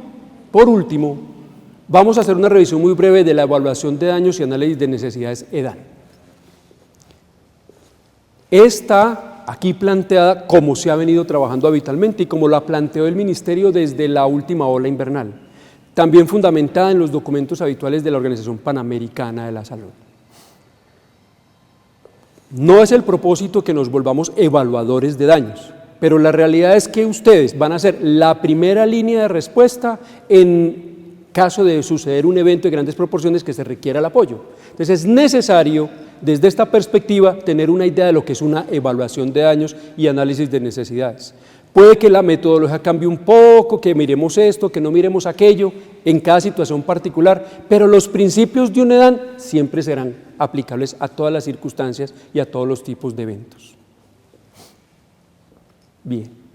vamos a hacer una revisión muy breve de la evaluación de daños y análisis de necesidades EDAN. Está aquí planteada como se ha venido trabajando habitualmente y como la planteó el Ministerio desde la última ola invernal, también fundamentada en los documentos habituales de la Organización Panamericana de la Salud. No es el propósito que nos volvamos evaluadores de daños, pero la realidad es que ustedes van a ser la primera línea de respuesta en caso de suceder un evento de grandes proporciones que se requiera el apoyo. Entonces es necesario, desde esta perspectiva, tener una idea de lo que es una evaluación de daños y análisis de necesidades. Puede que la metodología cambie un poco, que miremos esto, que no miremos aquello, en cada situación particular, pero los principios de UNEDAN siempre serán aplicables a todas las circunstancias y a todos los tipos de eventos. Bien.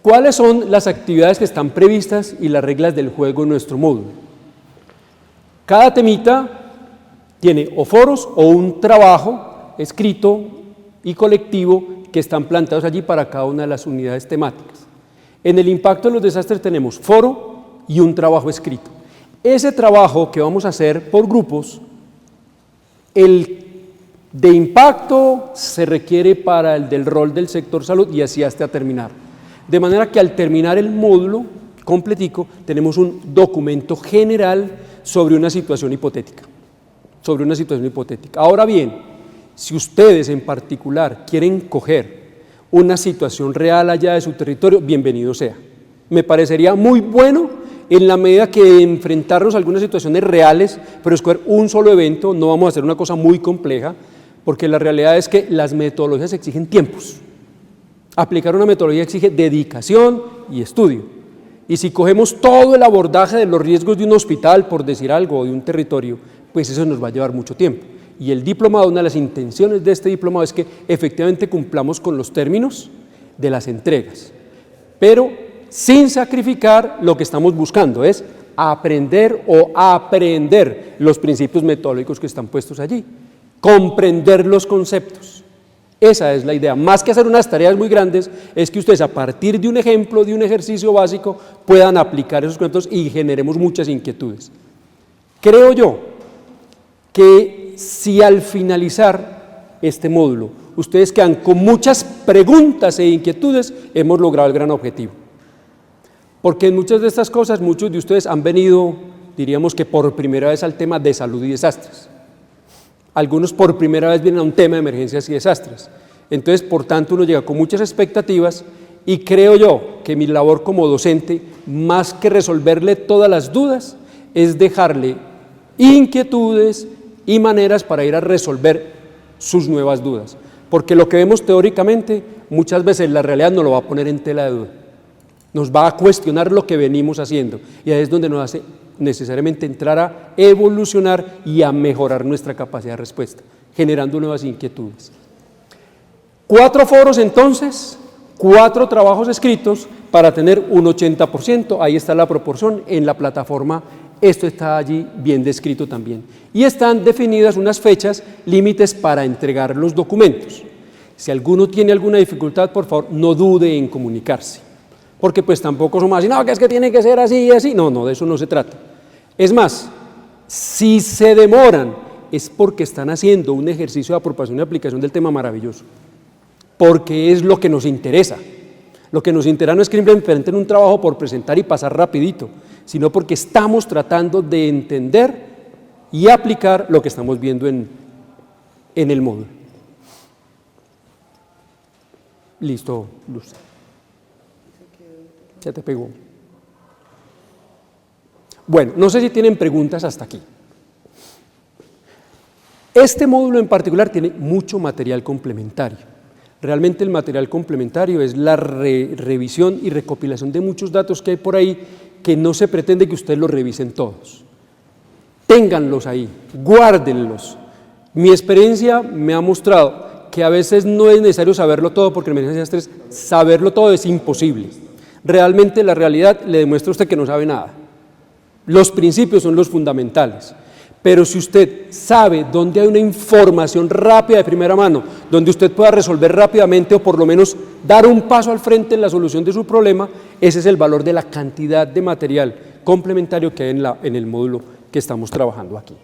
¿Cuáles son las actividades que están previstas y las reglas del juego en nuestro módulo? Cada temita tiene o foros o un trabajo escrito y colectivo que están plantados allí para cada una de las unidades temáticas. En el impacto de los desastres tenemos foro y un trabajo escrito. Ese trabajo que vamos a hacer por grupos, el de impacto se requiere para el del rol del sector salud y así hasta terminar. De manera que al terminar el módulo completico tenemos un documento general sobre una situación hipotética. Ahora bien, si ustedes en particular quieren coger una situación real allá de su territorio, bienvenido sea. Me parecería muy bueno en la medida que enfrentarnos a algunas situaciones reales, pero escoger un solo evento, no vamos a hacer una cosa muy compleja, porque la realidad es que las metodologías exigen tiempos. Aplicar una metodología exige dedicación y estudio. Y si cogemos todo el abordaje de los riesgos de un hospital, por decir algo, o de un territorio, pues eso nos va a llevar mucho tiempo. Y el diplomado, una de las intenciones de este diplomado es que efectivamente cumplamos con los términos de las entregas, pero sin sacrificar lo que estamos buscando, es aprender los principios metodológicos que están puestos allí, comprender los conceptos. Esa es la idea. Más que hacer unas tareas muy grandes, es que ustedes a partir de un ejemplo, de un ejercicio básico, puedan aplicar esos conceptos y generemos muchas inquietudes. Creo yo que si al finalizar este módulo ustedes quedan con muchas preguntas e inquietudes, hemos logrado el gran objetivo. Porque en muchas de estas cosas, muchos de ustedes han venido, diríamos que por primera vez al tema de salud y desastres. Algunos por primera vez vienen a un tema de emergencias y desastres. Entonces, por tanto, uno llega con muchas expectativas y creo yo que mi labor como docente, más que resolverle todas las dudas, es dejarle inquietudes y maneras para ir a resolver sus nuevas dudas. Porque lo que vemos teóricamente, muchas veces la realidad nos lo va a poner en tela de duda. Nos va a cuestionar lo que venimos haciendo y ahí es donde nos hace necesariamente entrar a evolucionar y a mejorar nuestra capacidad de respuesta, generando nuevas inquietudes. 4 foros entonces, 4 trabajos escritos para tener un 80%, ahí está la proporción en la plataforma, esto está allí bien descrito también. Y están definidas unas fechas límites para entregar los documentos. Si alguno tiene alguna dificultad, por favor, no dude en comunicarse. Porque pues tampoco somos así, no, que es que tiene que ser así y así. No, de eso no se trata. Es más, si se demoran, es porque están haciendo un ejercicio de apropiación y aplicación del tema maravilloso. Porque es lo que nos interesa. Lo que nos interesa no es que simplemente en un trabajo por presentar y pasar rapidito, sino porque estamos tratando de entender y aplicar lo que estamos viendo en el módulo. Listo, Luz. Ya te pegó. Bueno, no sé si tienen preguntas hasta aquí. Este módulo en particular tiene mucho material complementario. Realmente el material complementario es la revisión y recopilación de muchos datos que hay por ahí que no se pretende que ustedes los revisen todos. Ténganlos ahí, guárdenlos. Mi experiencia me ha mostrado que a veces no es necesario saberlo todo porque en emergencias de estrés saberlo todo es imposible. Realmente la realidad le demuestra a usted que no sabe nada. Los principios son los fundamentales, pero si usted sabe dónde hay una información rápida de primera mano, donde usted pueda resolver rápidamente o por lo menos dar un paso al frente en la solución de su problema, ese es el valor de la cantidad de material complementario que hay en el módulo que estamos trabajando aquí.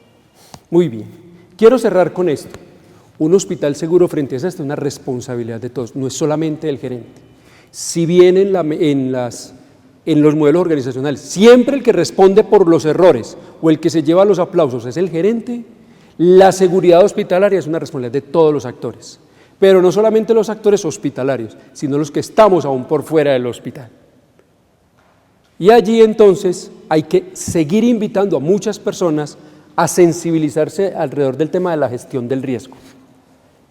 Muy bien, quiero cerrar con esto. Un hospital seguro frente a eso es una responsabilidad de todos, no es solamente del gerente. Si bien en los modelos organizacionales, siempre el que responde por los errores o el que se lleva los aplausos es el gerente, la seguridad hospitalaria es una responsabilidad de todos los actores, pero no solamente los actores hospitalarios, sino los que estamos aún por fuera del hospital. Y allí entonces hay que seguir invitando a muchas personas a sensibilizarse alrededor del tema de la gestión del riesgo.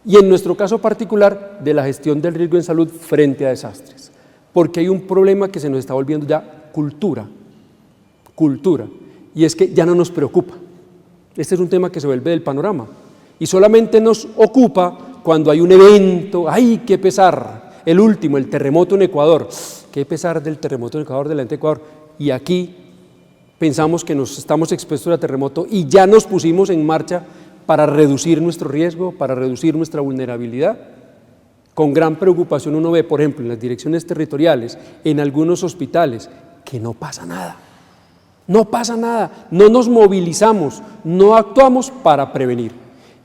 Y en nuestro caso particular, de la gestión del riesgo en salud frente a desastres. Porque hay un problema que se nos está volviendo ya cultura, y es que ya no nos preocupa. Este es un tema que se vuelve del panorama y solamente nos ocupa cuando hay un evento. ¡Ay, qué pesar! El último, el terremoto en Ecuador. ¡Qué pesar del terremoto en Ecuador, del ente Ecuador! Y aquí pensamos que nos estamos expuestos a terremoto y ya nos pusimos en marcha para reducir nuestro riesgo, para reducir nuestra vulnerabilidad. Con gran preocupación uno ve, por ejemplo, en las direcciones territoriales, en algunos hospitales, que no pasa nada. No pasa nada, no nos movilizamos, no actuamos para prevenir.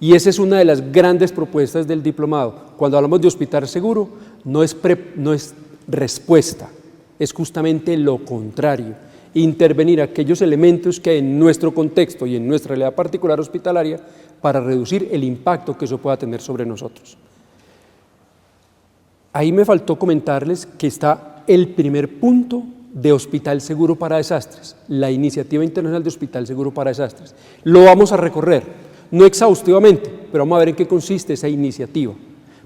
Y esa es una de las grandes propuestas del diplomado. Cuando hablamos de hospital seguro, no es respuesta, es justamente lo contrario. Intervenir aquellos elementos que hay en nuestro contexto y en nuestra realidad particular hospitalaria para reducir el impacto que eso pueda tener sobre nosotros. Ahí me faltó comentarles que está el primer punto de Hospital Seguro para Desastres, la Iniciativa Internacional de Hospital Seguro para Desastres. Lo vamos a recorrer, no exhaustivamente, pero vamos a ver en qué consiste esa iniciativa,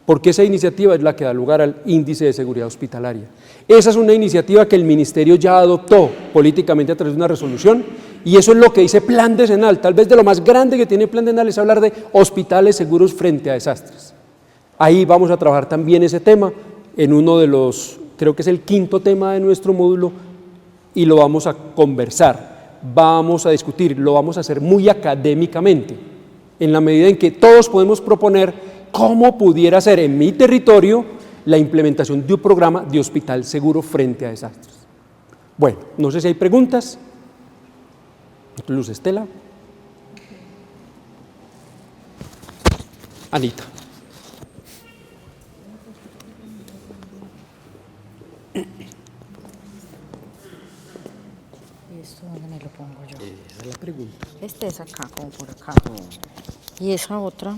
porque esa iniciativa es la que da lugar al Índice de Seguridad Hospitalaria. Esa es una iniciativa que el Ministerio ya adoptó políticamente a través de una resolución, y eso es lo que dice Plan Decenal. Tal vez de lo más grande que tiene Plan Decenal es hablar de hospitales seguros frente a desastres. Ahí vamos a trabajar también ese tema en uno de los, creo que es el quinto tema de nuestro módulo, y lo vamos a conversar, vamos a discutir, lo vamos a hacer muy académicamente, en la medida en que todos podemos proponer cómo pudiera ser en mi territorio la implementación de un programa de hospital seguro frente a desastres. Bueno, no sé si hay preguntas. Luz Estela. Anita. ¿Y esto dónde me lo pongo yo? Esa es la pregunta. Este es acá, como por acá. Y esa otra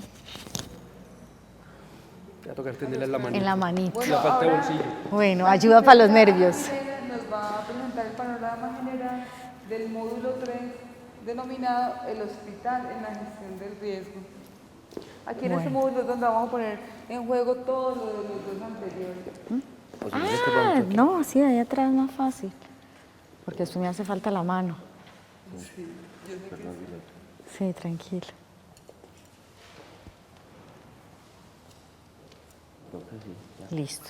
Voy a tocar tenerla en la manita. en la manita. La falta de bolsillo. Bueno, ayuda para los nervios. Nos va a presentar el panorama general del módulo 3, denominado el hospital en la gestión del riesgo. Aquí en este módulo es donde vamos a poner en juego todo lo de los dos anteriores. Ah, no, sí, ahí atrás es más fácil. Porque esto me hace falta la mano. Sí, tranquilo. Listo.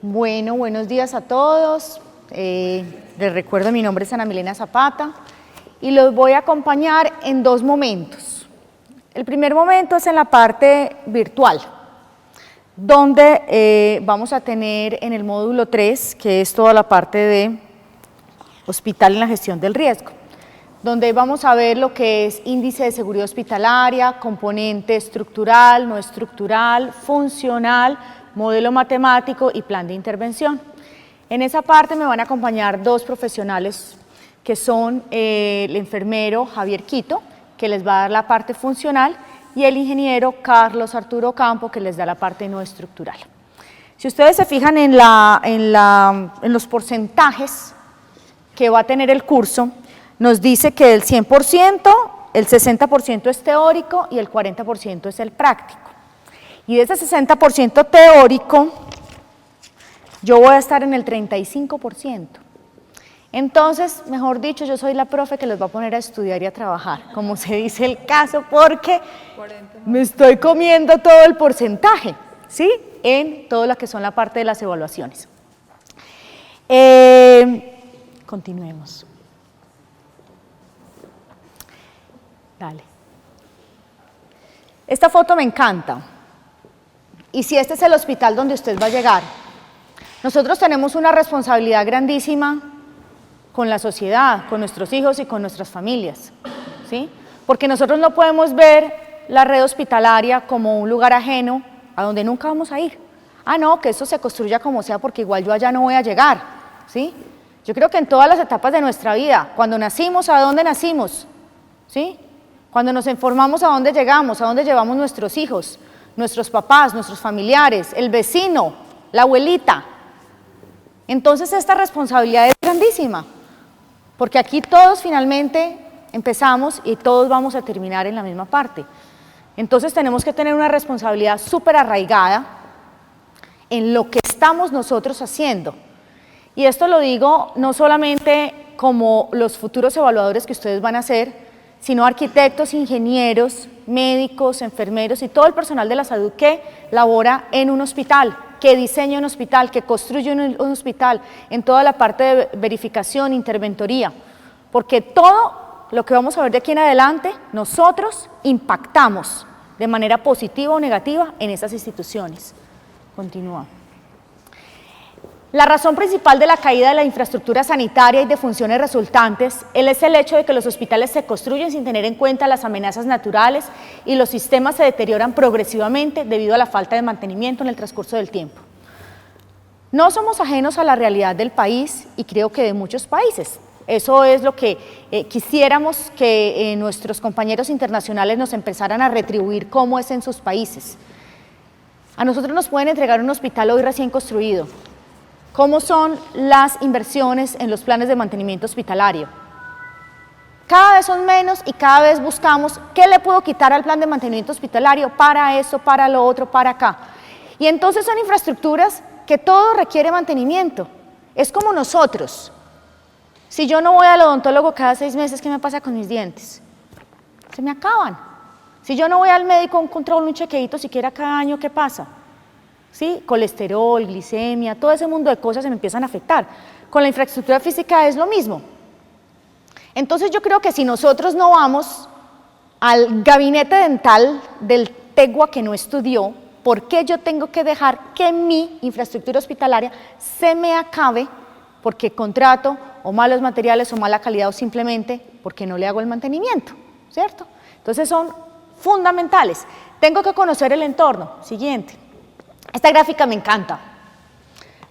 Bueno, buenos días a todos. Les recuerdo, mi nombre es Ana Milena Zapata y los voy a acompañar en dos momentos. El primer momento es en la parte virtual, donde vamos a tener en el módulo 3, que es toda la parte de hospital en la gestión del riesgo, donde vamos a ver lo que es índice de seguridad hospitalaria, componente estructural, no estructural, funcional, modelo matemático y plan de intervención. En esa parte me van a acompañar dos profesionales que son el enfermero Javier Quito, que les va a dar la parte funcional, y el ingeniero Carlos Arturo Campo, que les da la parte no estructural. Si ustedes se fijan en los porcentajes que va a tener el curso, nos dice que del 100%, el 60% es teórico y el 40% es el práctico. Y de ese 60% teórico, yo voy a estar en el 35%. Entonces, mejor dicho, yo soy la profe que los va a poner a estudiar y a trabajar, como se dice el caso, porque me estoy comiendo todo el porcentaje, ¿sí? En todo lo que son la parte de las evaluaciones. Continuemos. Dale. Esta foto me encanta. Y si este es el hospital donde usted va a llegar, nosotros tenemos una responsabilidad grandísima con la sociedad, con nuestros hijos y con nuestras familias, ¿sí? Porque nosotros no podemos ver la red hospitalaria como un lugar ajeno a donde nunca vamos a ir. Ah, no, que eso se construya como sea porque igual yo allá no voy a llegar, ¿sí? Yo creo que en todas las etapas de nuestra vida, cuando nacimos, ¿a dónde nacimos? ¿Sí? Cuando nos informamos, ¿a dónde llegamos? ¿A dónde llevamos nuestros hijos? Nuestros papás, nuestros familiares, el vecino, la abuelita. Entonces esta responsabilidad es grandísima, porque aquí todos finalmente empezamos y todos vamos a terminar en la misma parte. Entonces tenemos que tener una responsabilidad súper arraigada en lo que estamos nosotros haciendo. Y esto lo digo no solamente como los futuros evaluadores que ustedes van a ser, sino arquitectos, ingenieros, médicos, enfermeros y todo el personal de la salud que labora en un hospital, que diseña un hospital, que construye un hospital, en toda la parte de verificación, interventoría, porque todo lo que vamos a ver de aquí en adelante, nosotros impactamos de manera positiva o negativa en esas instituciones. Continúa. La razón principal de la caída de la infraestructura sanitaria y de funciones resultantes es el hecho de que los hospitales se construyen sin tener en cuenta las amenazas naturales y los sistemas se deterioran progresivamente debido a la falta de mantenimiento en el transcurso del tiempo. No somos ajenos a la realidad del país y creo que de muchos países. Eso es lo que quisiéramos que nuestros compañeros internacionales nos empezaran a retribuir cómo es en sus países. A nosotros nos pueden entregar un hospital hoy recién construido. ¿Cómo son las inversiones en los planes de mantenimiento hospitalario? Cada vez son menos y cada vez buscamos qué le puedo quitar al plan de mantenimiento hospitalario para eso, para lo otro, para acá. Y entonces son infraestructuras que todo requiere mantenimiento. Es como nosotros. Si yo no voy al odontólogo cada 6 meses, ¿qué me pasa con mis dientes? Se me acaban. Si yo no voy al médico a un control, un chequeito siquiera cada año, ¿qué pasa? ¿Sí? Colesterol, glicemia, todo ese mundo de cosas se me empiezan a afectar. Con la infraestructura física es lo mismo. Entonces yo creo que si nosotros no vamos al gabinete dental del Tegua que no estudió, ¿por qué yo tengo que dejar que mi infraestructura hospitalaria se me acabe porque contrato o malos materiales o mala calidad o simplemente porque no le hago el mantenimiento? ¿Cierto? Entonces son fundamentales. Tengo que conocer el entorno. Siguiente. Esta gráfica me encanta.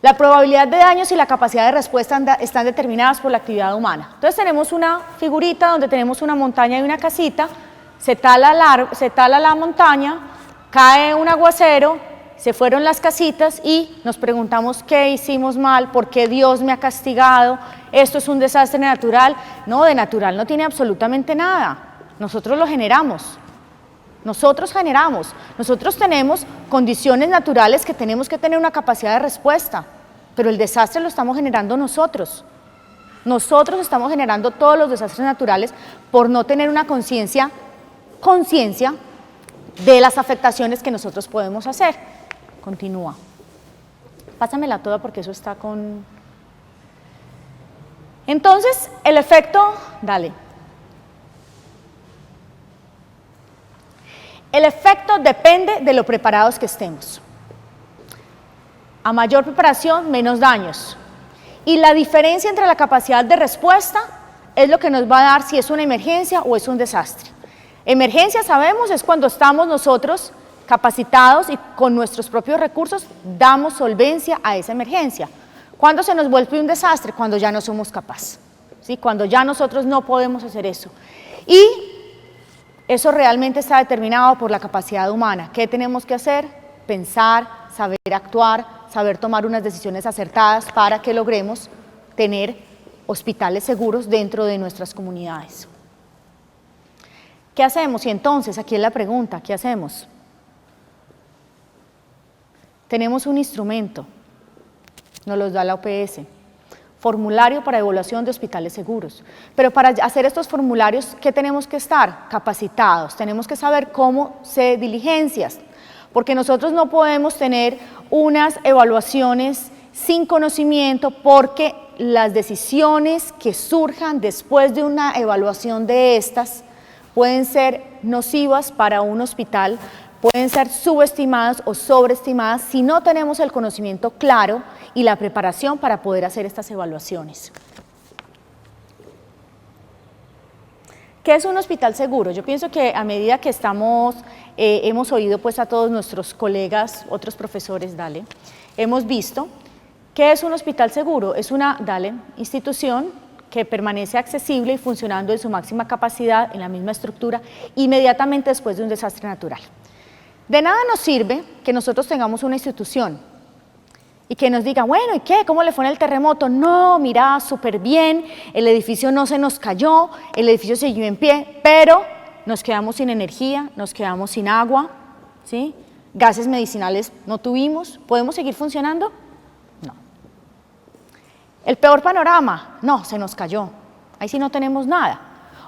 La probabilidad de daños y la capacidad de respuesta están determinadas por la actividad humana. Entonces tenemos una figurita donde tenemos una montaña y una casita, se tala la montaña, cae un aguacero, se fueron las casitas y nos preguntamos qué hicimos mal, por qué Dios me ha castigado, esto es un desastre natural. No, de natural no tiene absolutamente nada, nosotros lo generamos. Nosotros tenemos condiciones naturales que tenemos que tener una capacidad de respuesta, pero el desastre lo estamos generando nosotros. Nosotros estamos generando todos los desastres naturales por no tener una conciencia de las afectaciones que nosotros podemos hacer. Continúa. Pásamela toda porque eso está con... Entonces, el efecto, dale. El efecto depende de lo preparados que estemos. A mayor preparación, menos daños. Y la diferencia entre la capacidad de respuesta es lo que nos va a dar si es una emergencia o es un desastre. Emergencia, sabemos, es cuando estamos nosotros capacitados y con nuestros propios recursos damos solvencia a esa emergencia. ¿Cuándo se nos vuelve un desastre? Cuando ya no somos capaces, ¿sí? Cuando ya nosotros no podemos hacer eso. Y eso realmente está determinado por la capacidad humana. ¿Qué tenemos que hacer? Pensar, saber actuar, saber tomar unas decisiones acertadas para que logremos tener hospitales seguros dentro de nuestras comunidades. ¿Qué hacemos? Y entonces, aquí es la pregunta, ¿qué hacemos? Tenemos un instrumento, nos lo da la OPS, formulario para evaluación de hospitales seguros. Pero para hacer estos formularios, ¿qué tenemos que estar? Capacitados, tenemos que saber cómo se diligencias, porque nosotros no podemos tener unas evaluaciones sin conocimiento, porque las decisiones que surjan después de una evaluación de estas pueden ser nocivas para un hospital, pueden ser subestimadas o sobreestimadas si no tenemos el conocimiento claro y la preparación para poder hacer estas evaluaciones. ¿Qué es un hospital seguro? Yo pienso que a medida que hemos oído pues a todos nuestros colegas, otros profesores, hemos visto ¿qué es un hospital seguro? Es una institución que permanece accesible y funcionando en su máxima capacidad, en la misma estructura, inmediatamente después de un desastre natural. De nada nos sirve que nosotros tengamos una institución y que nos diga, bueno, ¿y qué? ¿Cómo le fue en el terremoto? No, mira, súper bien, el edificio no se nos cayó, el edificio siguió en pie, pero nos quedamos sin energía, nos quedamos sin agua, ¿sí? Gases medicinales no tuvimos, ¿podemos seguir funcionando? No. El peor panorama, no, se nos cayó, ahí sí no tenemos nada.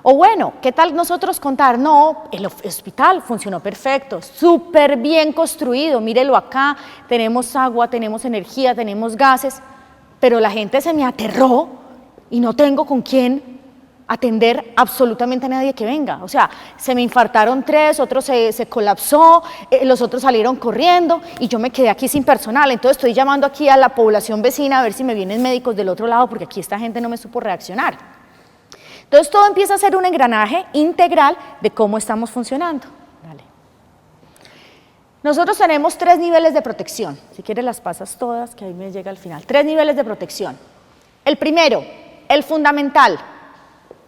O bueno, ¿qué tal nosotros contar? No, el hospital funcionó perfecto, súper bien construido, mírelo acá, tenemos agua, tenemos energía, tenemos gases, pero la gente se me aterró y no tengo con quién atender absolutamente a nadie que venga. O sea, se me infartaron 3, otro se colapsó, los otros salieron corriendo y yo me quedé aquí sin personal. Entonces estoy llamando aquí a la población vecina a ver si me vienen médicos del otro lado porque aquí esta gente no me supo reaccionar. Entonces todo empieza a ser un engranaje integral de cómo estamos funcionando. Dale. Nosotros tenemos 3 niveles de protección. Si quieres las pasas todas, que ahí me llega al final. 3 niveles de protección. El primero, el fundamental,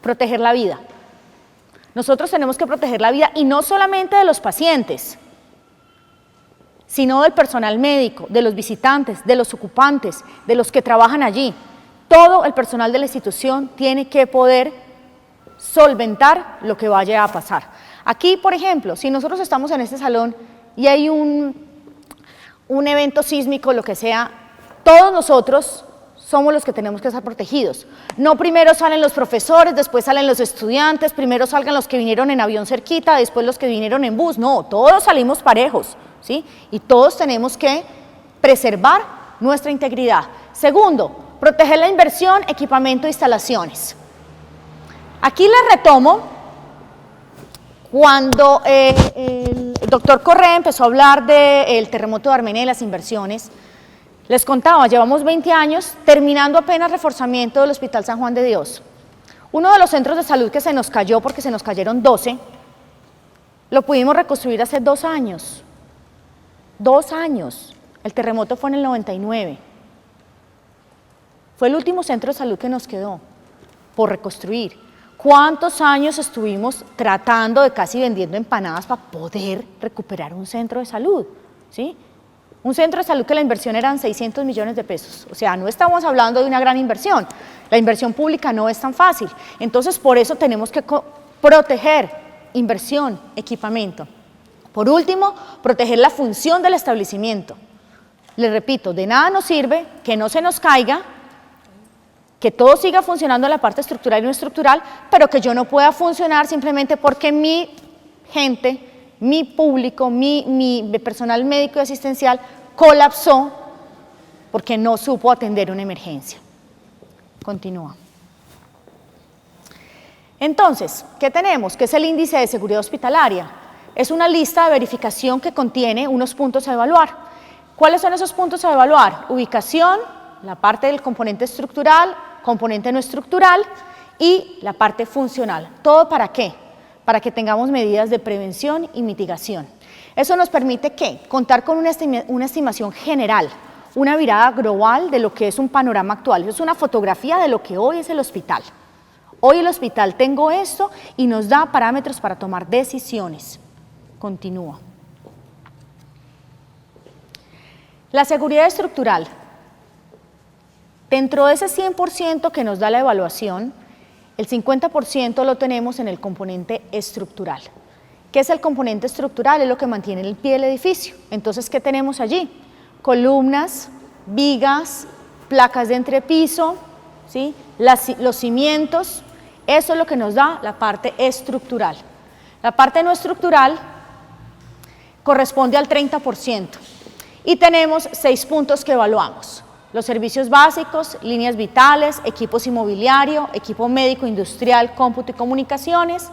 proteger la vida. Nosotros tenemos que proteger la vida y no solamente de los pacientes, sino del personal médico, de los visitantes, de los ocupantes, de los que trabajan allí. Todo el personal de la institución tiene que poder solventar lo que vaya a pasar. Aquí, por ejemplo, si nosotros estamos en este salón y hay un evento sísmico, lo que sea, todos nosotros somos los que tenemos que estar protegidos. No primero salen los profesores, después salen los estudiantes, primero salgan los que vinieron en avión cerquita, después los que vinieron en bus. No, todos salimos parejos, ¿sí? Y todos tenemos que preservar nuestra integridad. Segundo, proteger la inversión, equipamiento e instalaciones. Aquí les retomo cuando el doctor Correa empezó a hablar del terremoto de Armenia y las inversiones. Les contaba, llevamos 20 años terminando apenas reforzamiento del Hospital San Juan de Dios. Uno de los centros de salud que se nos cayó, porque se nos cayeron 12, lo pudimos reconstruir hace 2 años. 2 años. El terremoto fue en el 99. Fue el último centro de salud que nos quedó por reconstruir. ¿Cuántos años estuvimos tratando de casi vendiendo empanadas para poder recuperar un centro de salud? ¿Sí? Un centro de salud que la inversión eran 600 millones de pesos. O sea, no estamos hablando de una gran inversión. La inversión pública no es tan fácil. Entonces, por eso tenemos que proteger inversión, equipamiento. Por último, proteger la función del establecimiento. Les repito, de nada nos sirve que no se nos caiga, que todo siga funcionando en la parte estructural y no estructural, pero que yo no pueda funcionar simplemente porque mi gente, mi público, mi personal médico y asistencial colapsó porque no supo atender una emergencia. Continúa. Entonces, ¿qué tenemos? ¿Qué es el índice de seguridad hospitalaria? Es una lista de verificación que contiene unos puntos a evaluar. ¿Cuáles son esos puntos a evaluar? Ubicación, la parte del componente estructural, componente no estructural y la parte funcional. ¿Todo para qué? Para que tengamos medidas de prevención y mitigación. Eso nos permite, ¿qué? Contar con una estimación general, una mirada global de lo que es un panorama actual. Eso es una fotografía de lo que hoy es el hospital. Hoy el hospital tengo esto y nos da parámetros para tomar decisiones. Continúa. La seguridad estructural. Dentro de ese 100% que nos da la evaluación, el 50% lo tenemos en el componente estructural. ¿Qué es el componente estructural? Es lo que mantiene el pie del edificio. Entonces, ¿qué tenemos allí? Columnas, vigas, placas de entrepiso, ¿sí? Los cimientos, eso es lo que nos da la parte estructural. La parte no estructural corresponde al 30% y tenemos 6 puntos que evaluamos. Los servicios básicos, líneas vitales, equipos inmobiliario, equipo médico industrial, cómputo y comunicaciones,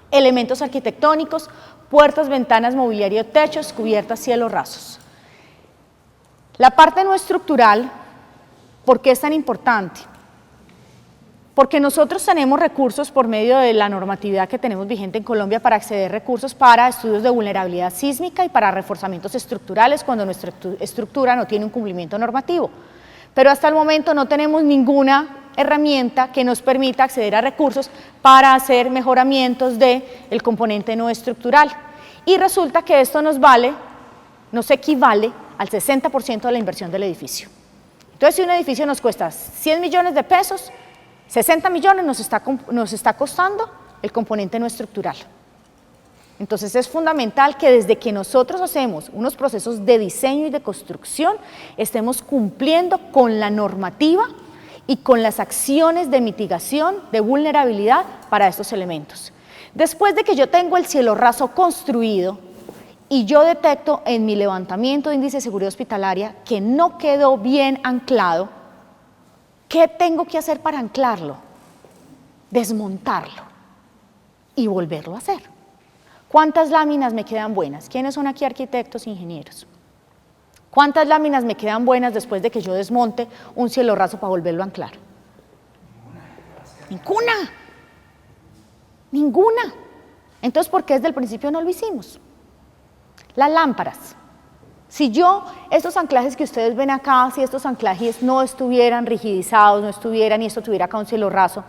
elementos arquitectónicos, puertas, ventanas, mobiliario, techos, cubiertas, cielos rasos. La parte no estructural, ¿por qué es tan importante? Porque nosotros tenemos recursos por medio de la normatividad que tenemos vigente en Colombia para acceder a recursos para estudios de vulnerabilidad sísmica y para reforzamientos estructurales cuando nuestra estructura no tiene un cumplimiento normativo. Pero hasta el momento no tenemos ninguna herramienta que nos permita acceder a recursos para hacer mejoramientos del componente no estructural. Y resulta que esto nos equivale al 60% de la inversión del edificio. Entonces, si un edificio nos cuesta 100 millones de pesos, 60 millones nos está costando el componente no estructural. Entonces, es fundamental que desde que nosotros hacemos unos procesos de diseño y de construcción, estemos cumpliendo con la normativa y con las acciones de mitigación de vulnerabilidad para estos elementos. Después de que yo tengo el cielo raso construido y yo detecto en mi levantamiento de índice de seguridad hospitalaria que no quedó bien anclado, ¿qué tengo que hacer para anclarlo? Desmontarlo y volverlo a hacer. ¿Cuántas láminas me quedan buenas? ¿Quiénes son aquí arquitectos e ingenieros? ¿Cuántas láminas me quedan buenas después de que yo desmonte un cielo raso para volverlo a anclar? Ninguna. Ninguna. Entonces, ¿por qué desde el principio no lo hicimos? Las lámparas. Si estos anclajes que ustedes ven acá, si estos anclajes no estuvieran rigidizados, no estuvieran y esto tuviera acá un cielo raso,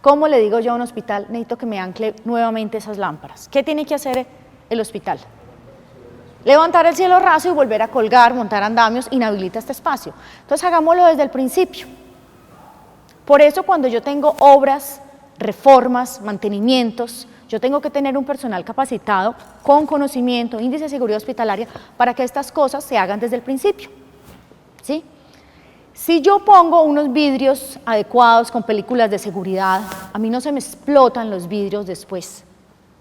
¿cómo le digo yo a un hospital? Necesito que me ancle nuevamente esas lámparas. ¿Qué tiene que hacer el hospital? Levantar el cielo raso y volver a colgar, montar andamios, inhabilita este espacio. Entonces hagámoslo desde el principio. Por eso cuando yo tengo obras, reformas, mantenimientos, yo tengo que tener un personal capacitado con conocimiento, índice de seguridad hospitalaria, para que estas cosas se hagan desde el principio. ¿Sí? Si yo pongo unos vidrios adecuados con películas de seguridad, a mí no se me explotan los vidrios después,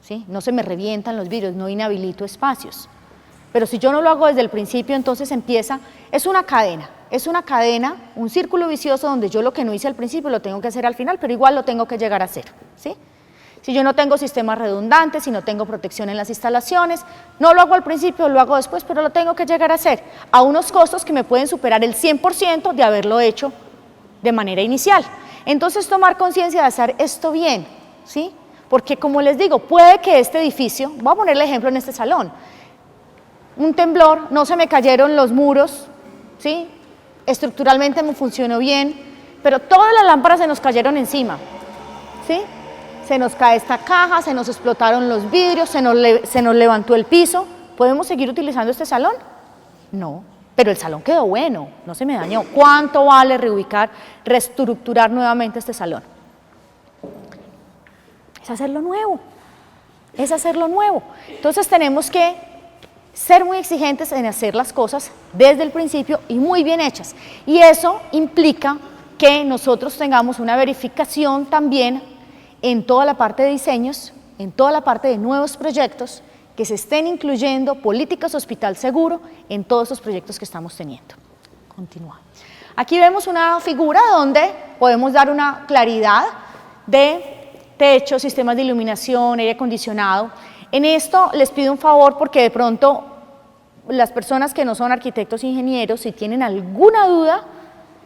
¿sí? No se me revientan los vidrios, no inhabilito espacios. Pero si yo no lo hago desde el principio, entonces es una cadena, un círculo vicioso donde yo lo que no hice al principio lo tengo que hacer al final, pero igual lo tengo que llegar a hacer, ¿sí? Si yo no tengo sistemas redundantes, si no tengo protección en las instalaciones, no lo hago al principio, lo hago después, pero lo tengo que llegar a hacer a unos costos que me pueden superar el 100% de haberlo hecho de manera inicial. Entonces, tomar conciencia de hacer esto bien, ¿sí? Porque, como les digo, puede que este edificio, voy a poner el ejemplo en este salón, un temblor, no se me cayeron los muros, ¿sí? Estructuralmente me funcionó bien, pero todas las lámparas se nos cayeron encima, ¿sí? Se nos cae esta caja, se nos explotaron los vidrios, se nos levantó el piso. ¿Podemos seguir utilizando este salón? No, pero el salón quedó bueno, no se me dañó. ¿Cuánto vale reubicar, reestructurar nuevamente este salón? Es hacerlo nuevo, es hacerlo nuevo. Entonces tenemos que ser muy exigentes en hacer las cosas desde el principio y muy bien hechas. Y eso implica que nosotros tengamos una verificación también en toda la parte de diseños, en toda la parte de nuevos proyectos, que se estén incluyendo políticas hospital seguro en todos estos proyectos que estamos teniendo. Continúa. Aquí vemos una figura donde podemos dar una claridad de techo, sistemas de iluminación, aire acondicionado. En esto les pido un favor porque de pronto las personas que no son arquitectos e ingenieros, si tienen alguna duda,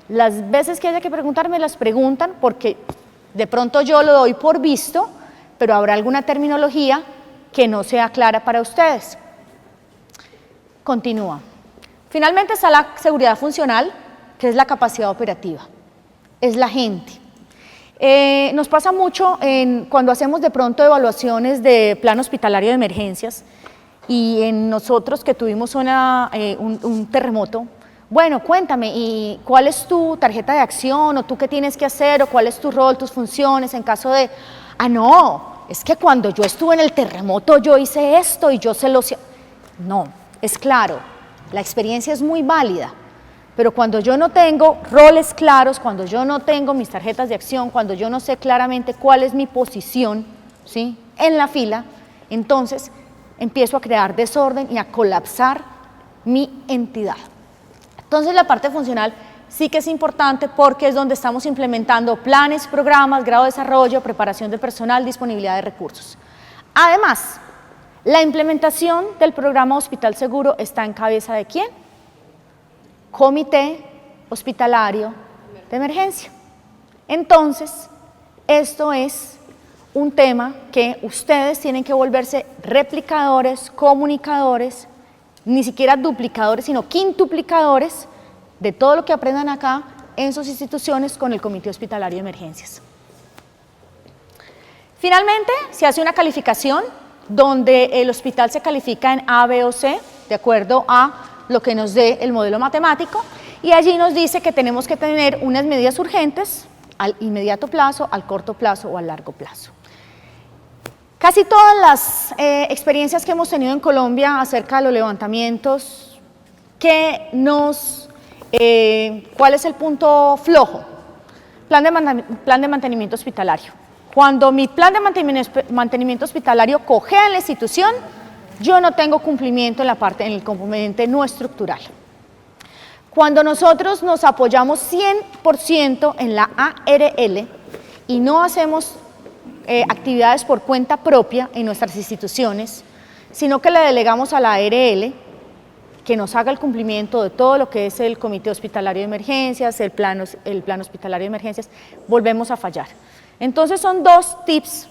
las veces que haya que preguntarme las preguntan porque de pronto yo lo doy por visto, pero habrá alguna terminología que no sea clara para ustedes. Continúa. Finalmente está la seguridad funcional, que es la capacidad operativa, es la gente. Nos pasa mucho cuando hacemos de pronto evaluaciones de plan hospitalario de emergencias y en nosotros que tuvimos un terremoto. Bueno, cuéntame, ¿y cuál es tu tarjeta de acción? ¿O tú qué tienes que hacer? ¿O cuál es tu rol, tus funciones en caso de... no, es que cuando yo estuve en el terremoto yo hice esto y yo se lo... No, es claro, la experiencia es muy válida, pero cuando yo no tengo roles claros, cuando yo no tengo mis tarjetas de acción, cuando yo no sé claramente cuál es mi posición, ¿sí?, en la fila, entonces empiezo a crear desorden y a colapsar mi entidad. Entonces la parte funcional sí que es importante porque es donde estamos implementando planes, programas, grado de desarrollo, preparación de personal, disponibilidad de recursos. Además, la implementación del programa Hospital Seguro está en cabeza ¿de quién? Comité Hospitalario de Emergencia. Entonces, esto es un tema que ustedes tienen que volverse replicadores, comunicadores, ni siquiera duplicadores, sino quintuplicadores de todo lo que aprendan acá en sus instituciones con el Comité Hospitalario de Emergencias. Finalmente, se hace una calificación donde el hospital se califica en A, B o C, de acuerdo a lo que nos dé el modelo matemático, y allí nos dice que tenemos que tener unas medidas urgentes al inmediato plazo, al corto plazo o al largo plazo. Casi todas las experiencias que hemos tenido en Colombia acerca de los levantamientos, ¿cuál es el punto flojo? Plan de mantenimiento hospitalario. Cuando mi plan de mantenimiento hospitalario cojea en la institución, yo no tengo cumplimiento en el componente no estructural. Cuando nosotros nos apoyamos 100% en la ARL y no hacemos actividades por cuenta propia en nuestras instituciones, sino que le delegamos a la ARL que nos haga el cumplimiento de todo lo que es el Comité Hospitalario de Emergencias, el plan Hospitalario de Emergencias, volvemos a fallar. Entonces son dos tips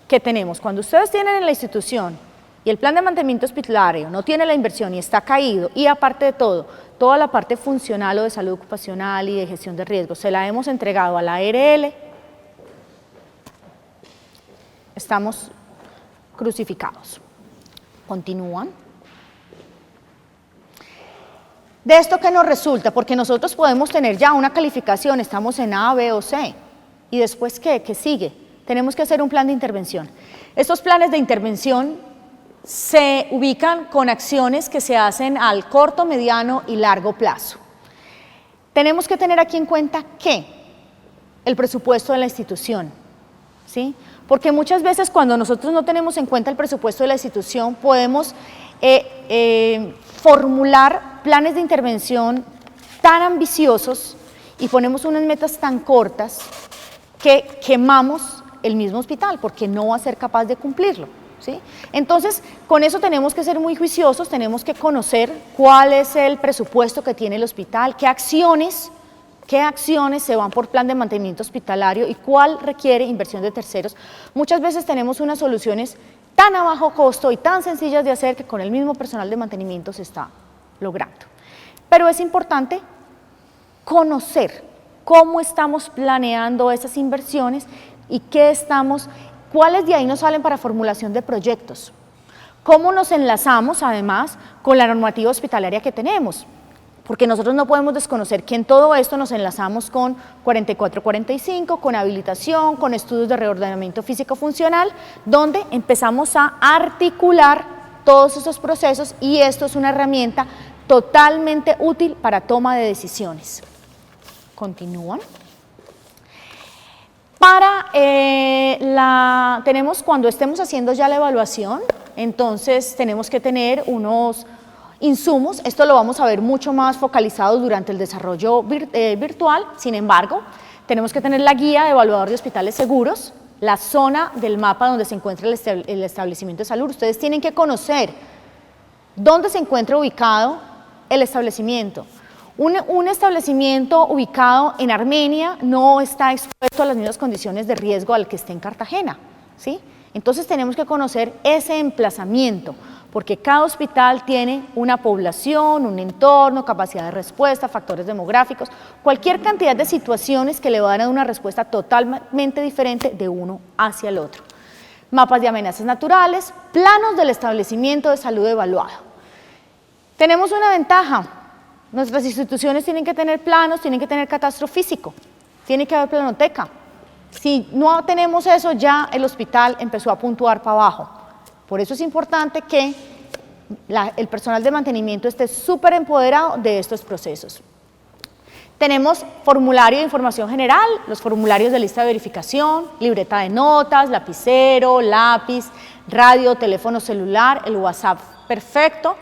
que tenemos. Cuando ustedes tienen en la institución y el plan de mantenimiento hospitalario no tiene la inversión y está caído, y aparte de todo, toda la parte funcional o de salud ocupacional y de gestión de riesgos se la hemos entregado a la ARL, estamos crucificados. Continúan. ¿De esto qué nos resulta? Porque nosotros podemos tener ya una calificación, estamos en A, B o C. ¿Y después qué? ¿Qué sigue? Tenemos que hacer un plan de intervención. Estos planes de intervención se ubican con acciones que se hacen al corto, mediano y largo plazo. Tenemos que tener aquí en cuenta que el presupuesto de la institución, ¿sí? Porque muchas veces cuando nosotros no tenemos en cuenta el presupuesto de la institución, podemos formular planes de intervención tan ambiciosos y ponemos unas metas tan cortas que quemamos el mismo hospital porque no va a ser capaz de cumplirlo, ¿sí? Entonces, con eso tenemos que ser muy juiciosos, tenemos que conocer cuál es el presupuesto que tiene el hospital, qué acciones se van por plan de mantenimiento hospitalario y cuál requiere inversión de terceros. Muchas veces tenemos unas soluciones tan a bajo costo y tan sencillas de hacer que con el mismo personal de mantenimiento se está logrando. Pero es importante conocer cómo estamos planeando esas inversiones y cuáles de ahí nos salen para formulación de proyectos. Cómo nos enlazamos además con la normativa hospitalaria que tenemos. Porque nosotros no podemos desconocer que en todo esto nos enlazamos con 4445, con habilitación, con estudios de reordenamiento físico-funcional, donde empezamos a articular todos esos procesos y esto es una herramienta totalmente útil para toma de decisiones. Continúan. Tenemos cuando estemos haciendo ya la evaluación, entonces tenemos que tener unos insumos, esto lo vamos a ver mucho más focalizado durante el desarrollo virtual, sin embargo, tenemos que tener la guía de evaluador de hospitales seguros, la zona del mapa donde se encuentra el establecimiento de salud. Ustedes tienen que conocer dónde se encuentra ubicado el establecimiento. Un establecimiento ubicado en Armenia no está expuesto a las mismas condiciones de riesgo al que esté en Cartagena, ¿sí? Entonces tenemos que conocer ese emplazamiento, porque cada hospital tiene una población, un entorno, capacidad de respuesta, factores demográficos, cualquier cantidad de situaciones que le van a dar una respuesta totalmente diferente de uno hacia el otro. Mapas de amenazas naturales, planos del establecimiento de salud evaluado. Tenemos una ventaja, nuestras instituciones tienen que tener planos, tienen que tener catastro físico, tiene que haber planoteca. Si no tenemos eso, ya el hospital empezó a puntuar para abajo. Por eso es importante que el personal de mantenimiento esté súper empoderado de estos procesos. Tenemos formulario de información general, los formularios de lista de verificación, libreta de notas, lapicero, lápiz, radio, teléfono celular, el WhatsApp perfecto,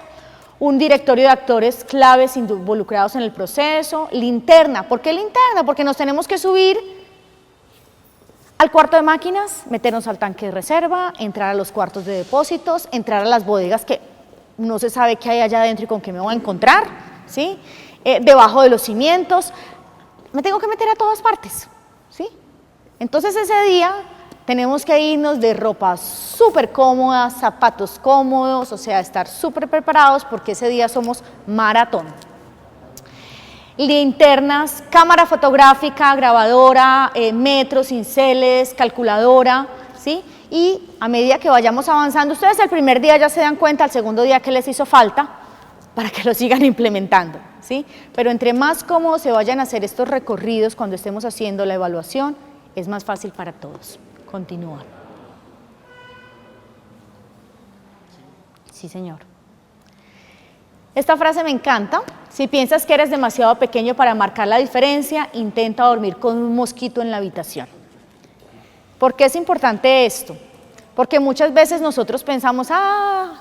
un directorio de actores claves involucrados en el proceso, linterna. ¿Por qué linterna? Porque nos tenemos que subir al cuarto de máquinas, meternos al tanque de reserva, entrar a los cuartos de depósitos, entrar a las bodegas que no se sabe qué hay allá adentro y con qué me voy a encontrar, ¿sí? Debajo de los cimientos, me tengo que meter a todas partes, ¿sí? Entonces ese día tenemos que irnos de ropa súper cómoda, zapatos cómodos, o sea, estar súper preparados porque ese día somos maratón. Linternas, cámara fotográfica, grabadora, metros, cinceles, calculadora, ¿sí? Y a medida que vayamos avanzando, ustedes el primer día ya se dan cuenta, el segundo día que les hizo falta, para que lo sigan implementando, ¿sí? Pero entre más cómodos se vayan a hacer estos recorridos cuando estemos haciendo la evaluación, es más fácil para todos. Continúa. Sí, señor. Esta frase me encanta. Si piensas que eres demasiado pequeño para marcar la diferencia, intenta dormir con un mosquito en la habitación. ¿Por qué es importante esto? Porque muchas veces nosotros pensamos,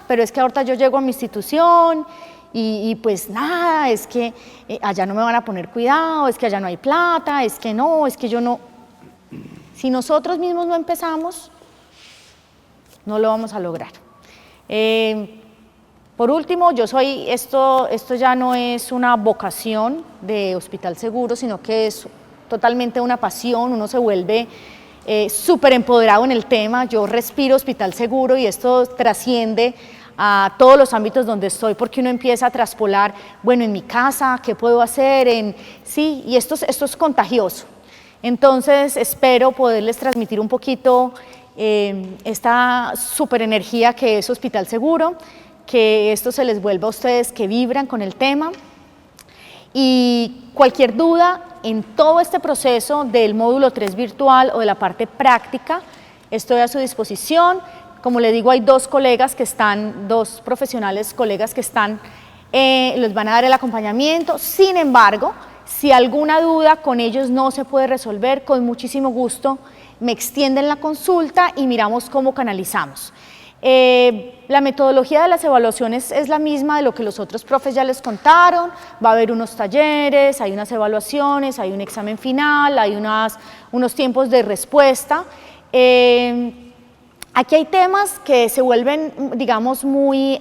pero es que ahorita yo llego a mi institución y pues nada, es que allá no me van a poner cuidado, es que allá no hay plata, es que no, es que yo no. Si nosotros mismos no empezamos, no lo vamos a lograr. Por último, esto ya no es una vocación de Hospital Seguro, sino que es totalmente una pasión, uno se vuelve súper empoderado en el tema. Yo respiro Hospital Seguro y esto trasciende a todos los ámbitos donde estoy, porque uno empieza a traspolar, bueno, en mi casa, ¿qué puedo hacer? Sí, y esto es contagioso. Entonces, espero poderles transmitir un poquito esta súper energía que es Hospital Seguro, que esto se les vuelva a ustedes que vibran con el tema. Y cualquier duda en todo este proceso del módulo 3 virtual o de la parte práctica, estoy a su disposición. Como le digo, hay dos profesionales colegas que están, les van a dar el acompañamiento. Sin embargo, si alguna duda con ellos no se puede resolver, con muchísimo gusto me extienden la consulta y miramos cómo canalizamos. La metodología de las evaluaciones es la misma de lo que los otros profes ya les contaron. Va a haber unos talleres, hay unas evaluaciones, hay un examen final, hay unos tiempos de respuesta. Aquí hay temas que se vuelven, digamos, muy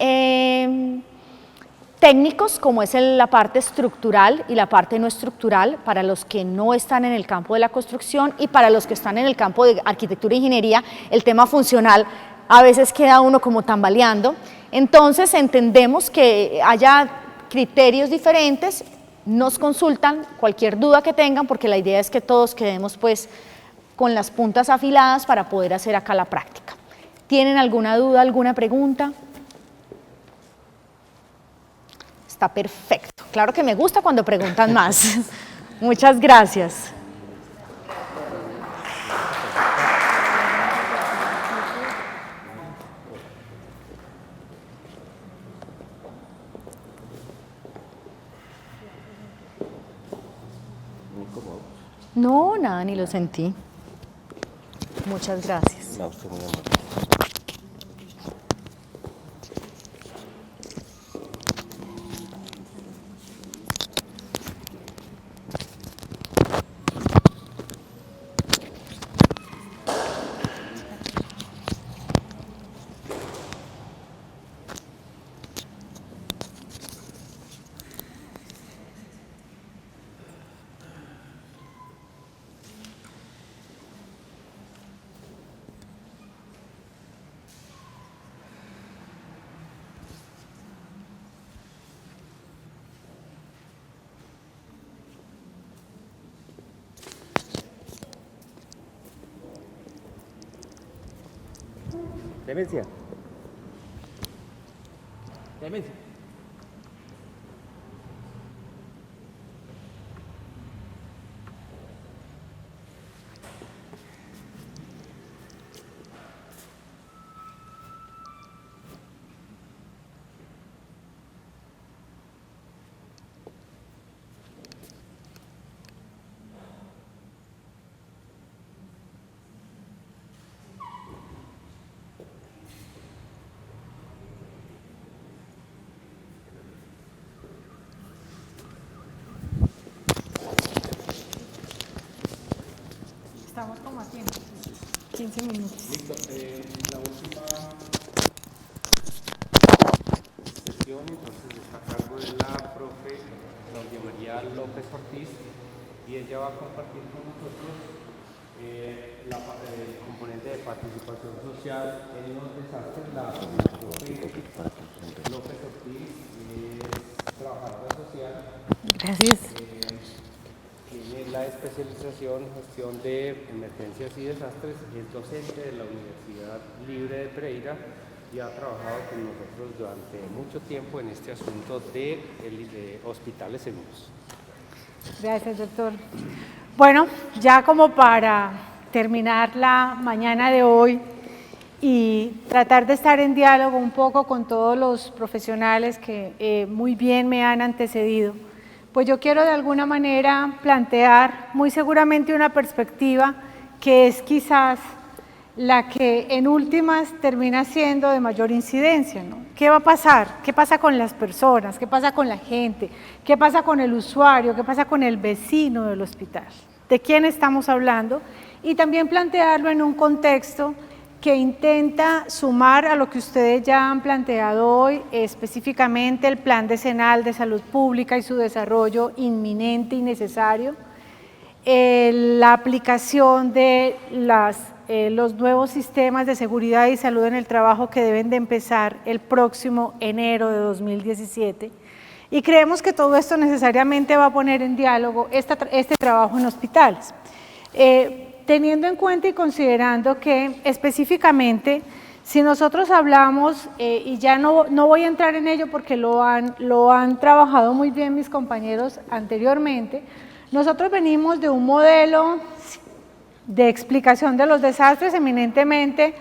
técnicos, como es la parte estructural y la parte no estructural, para los que no están en el campo de la construcción, y para los que están en el campo de arquitectura e ingeniería, el tema funcional a veces queda uno como tambaleando. Entonces entendemos que haya criterios diferentes, nos consultan cualquier duda que tengan, porque la idea es que todos quedemos pues con las puntas afiladas para poder hacer acá la práctica. ¿Tienen alguna duda, alguna pregunta? Está perfecto. Claro que me gusta cuando preguntan más. Muchas gracias. No, nada, ni lo sentí. Muchas gracias. No, usted muy amable. Demencia. Demencia. Estamos como a tiempo, 15 minutos. Listo, la última sesión entonces está a cargo de la profe Claudia María López Ortiz, y ella va a compartir con nosotros el componente de participación social en los desastres. La profe López Ortiz es trabajadora social. Gracias. Tiene la especialización en gestión de emergencias y desastres, es docente de la Universidad Libre de Pereira y ha trabajado con nosotros durante mucho tiempo en este asunto de hospitales seguros. Gracias, doctor. Bueno, ya como para terminar la mañana de hoy y tratar de estar en diálogo un poco con todos los profesionales que muy bien me han antecedido, pues yo quiero de alguna manera plantear muy seguramente una perspectiva que es quizás la que en últimas termina siendo de mayor incidencia, ¿no? ¿Qué va a pasar? ¿Qué pasa con las personas? ¿Qué pasa con la gente? ¿Qué pasa con el usuario? ¿Qué pasa con el vecino del hospital? ¿De quién estamos hablando? Y también plantearlo en un contexto que intenta sumar a lo que ustedes ya han planteado hoy, específicamente el Plan Decenal de Salud Pública y su desarrollo inminente y necesario, la aplicación de los nuevos sistemas de seguridad y salud en el trabajo que deben de empezar el próximo enero de 2017. Y creemos que todo esto necesariamente va a poner en diálogo este trabajo en hospitales. Teniendo en cuenta y considerando que específicamente, si nosotros hablamos, y ya no voy a entrar en ello porque lo han trabajado muy bien mis compañeros anteriormente, nosotros venimos de un modelo de explicación de los desastres eminentemente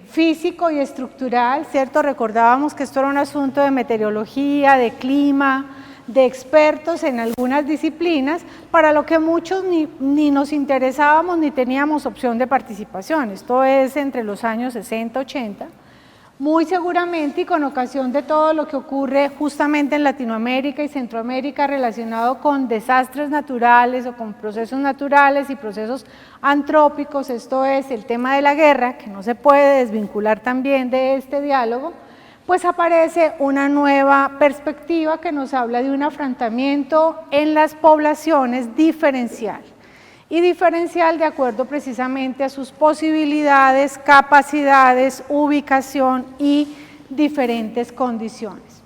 físico y estructural, ¿cierto? Recordábamos que esto era un asunto de meteorología, de clima, de expertos en algunas disciplinas, para lo que muchos ni nos interesábamos ni teníamos opción de participación. Esto es entre los años 60, 80, muy seguramente y con ocasión de todo lo que ocurre justamente en Latinoamérica y Centroamérica relacionado con desastres naturales o con procesos naturales y procesos antrópicos, esto es el tema de la guerra, que no se puede desvincular también de este diálogo, pues aparece una nueva perspectiva que nos habla de un afrontamiento en las poblaciones diferencial. Y diferencial de acuerdo precisamente a sus posibilidades, capacidades, ubicación y diferentes condiciones.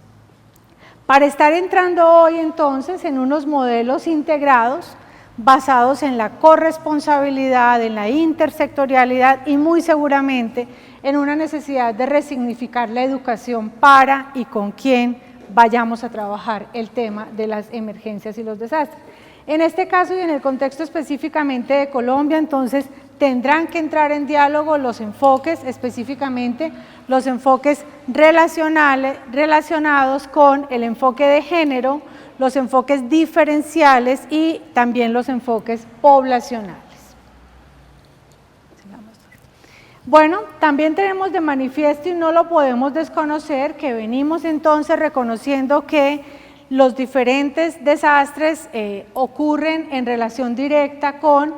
Para estar entrando hoy entonces en unos modelos integrados basados en la corresponsabilidad, en la intersectorialidad y muy seguramente en una necesidad de resignificar la educación para y con quién vayamos a trabajar el tema de las emergencias y los desastres. En este caso y en el contexto específicamente de Colombia, entonces tendrán que entrar en diálogo los enfoques, específicamente los enfoques relacionados con el enfoque de género, los enfoques diferenciales y también los enfoques poblacionales. Bueno, también tenemos de manifiesto y no lo podemos desconocer que venimos entonces reconociendo que los diferentes desastres ocurren en relación directa con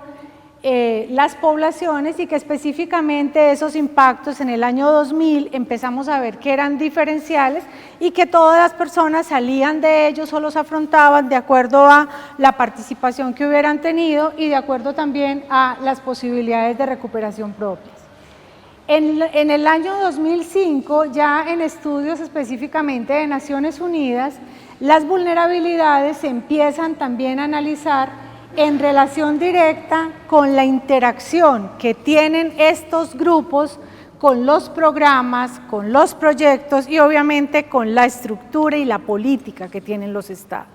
las poblaciones y que específicamente esos impactos en el año 2000 empezamos a ver que eran diferenciales y que todas las personas salían de ellos o los afrontaban de acuerdo a la participación que hubieran tenido y de acuerdo también a las posibilidades de recuperación propias. En el año 2005, ya en estudios específicamente de Naciones Unidas, las vulnerabilidades se empiezan también a analizar en relación directa con la interacción que tienen estos grupos con los programas, con los proyectos y obviamente con la estructura y la política que tienen los estados.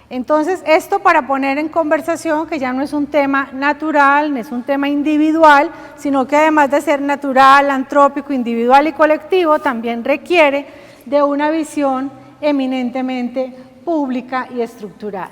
Entonces, esto para poner en conversación que ya no es un tema natural, no es un tema individual, sino que además de ser natural, antrópico, individual y colectivo, también requiere de una visión eminentemente pública y estructurada.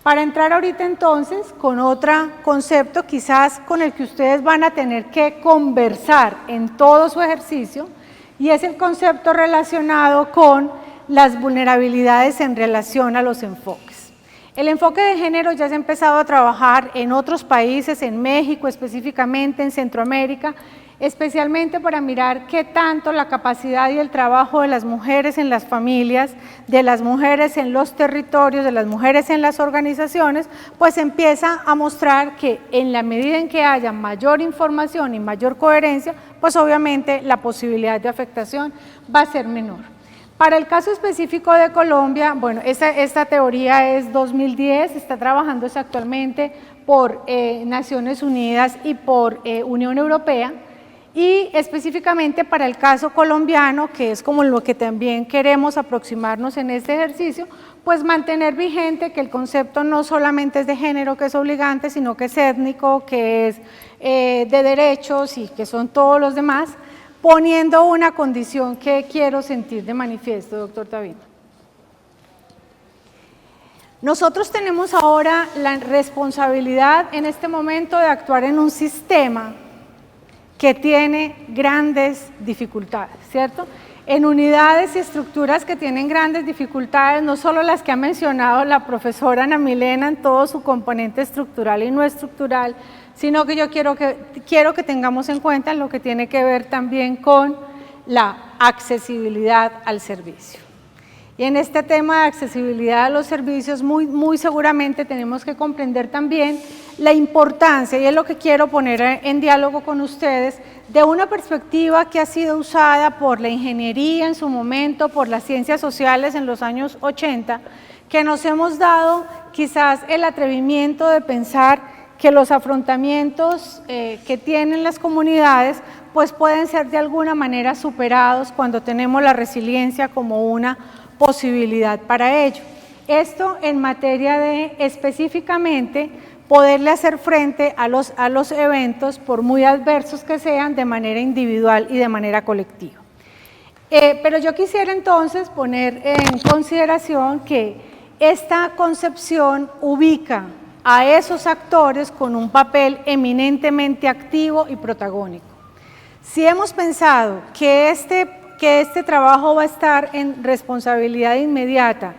Para entrar ahorita entonces con otro concepto quizás con el que ustedes van a tener que conversar en todo su ejercicio y es el concepto relacionado con las vulnerabilidades en relación a los enfoques. El enfoque de género ya se ha empezado a trabajar en otros países, en México específicamente, en Centroamérica, especialmente para mirar qué tanto la capacidad y el trabajo de las mujeres en las familias, de las mujeres en los territorios, de las mujeres en las organizaciones, pues empieza a mostrar que en la medida en que haya mayor información y mayor coherencia, pues obviamente la posibilidad de afectación va a ser menor. Para el caso específico de Colombia, bueno, esta teoría es 2010, está trabajándose actualmente por Naciones Unidas y por Unión Europea, y específicamente para el caso colombiano, que es como lo que también queremos aproximarnos en este ejercicio, pues mantener vigente que el concepto no solamente es de género, que es obligante, sino que es étnico, que es de derechos y que son todos los demás, poniendo una condición que quiero sentir de manifiesto, doctor Tabino. Nosotros tenemos ahora la responsabilidad en este momento de actuar en un sistema que tiene grandes dificultades, ¿cierto? En unidades y estructuras que tienen grandes dificultades, no solo las que ha mencionado la profesora Ana Milena en todo su componente estructural y no estructural, sino que yo quiero que tengamos en cuenta lo que tiene que ver también con la accesibilidad al servicio. Y en este tema de accesibilidad a los servicios, muy seguramente tenemos que comprender también la importancia, y es lo que quiero poner en diálogo con ustedes, de una perspectiva que ha sido usada por la ingeniería en su momento, por las ciencias sociales en los años 80, que nos hemos dado quizás el atrevimiento de pensar que los afrontamientos que tienen las comunidades pues pueden ser de alguna manera superados cuando tenemos la resiliencia como una posibilidad para ello. Esto en materia de específicamente poderle hacer frente a los eventos, por muy adversos que sean, de manera individual y de manera colectiva. Pero yo quisiera entonces poner en consideración que esta concepción ubica a esos actores con un papel eminentemente activo y protagónico. Si hemos pensado que este trabajo va a estar en responsabilidad inmediata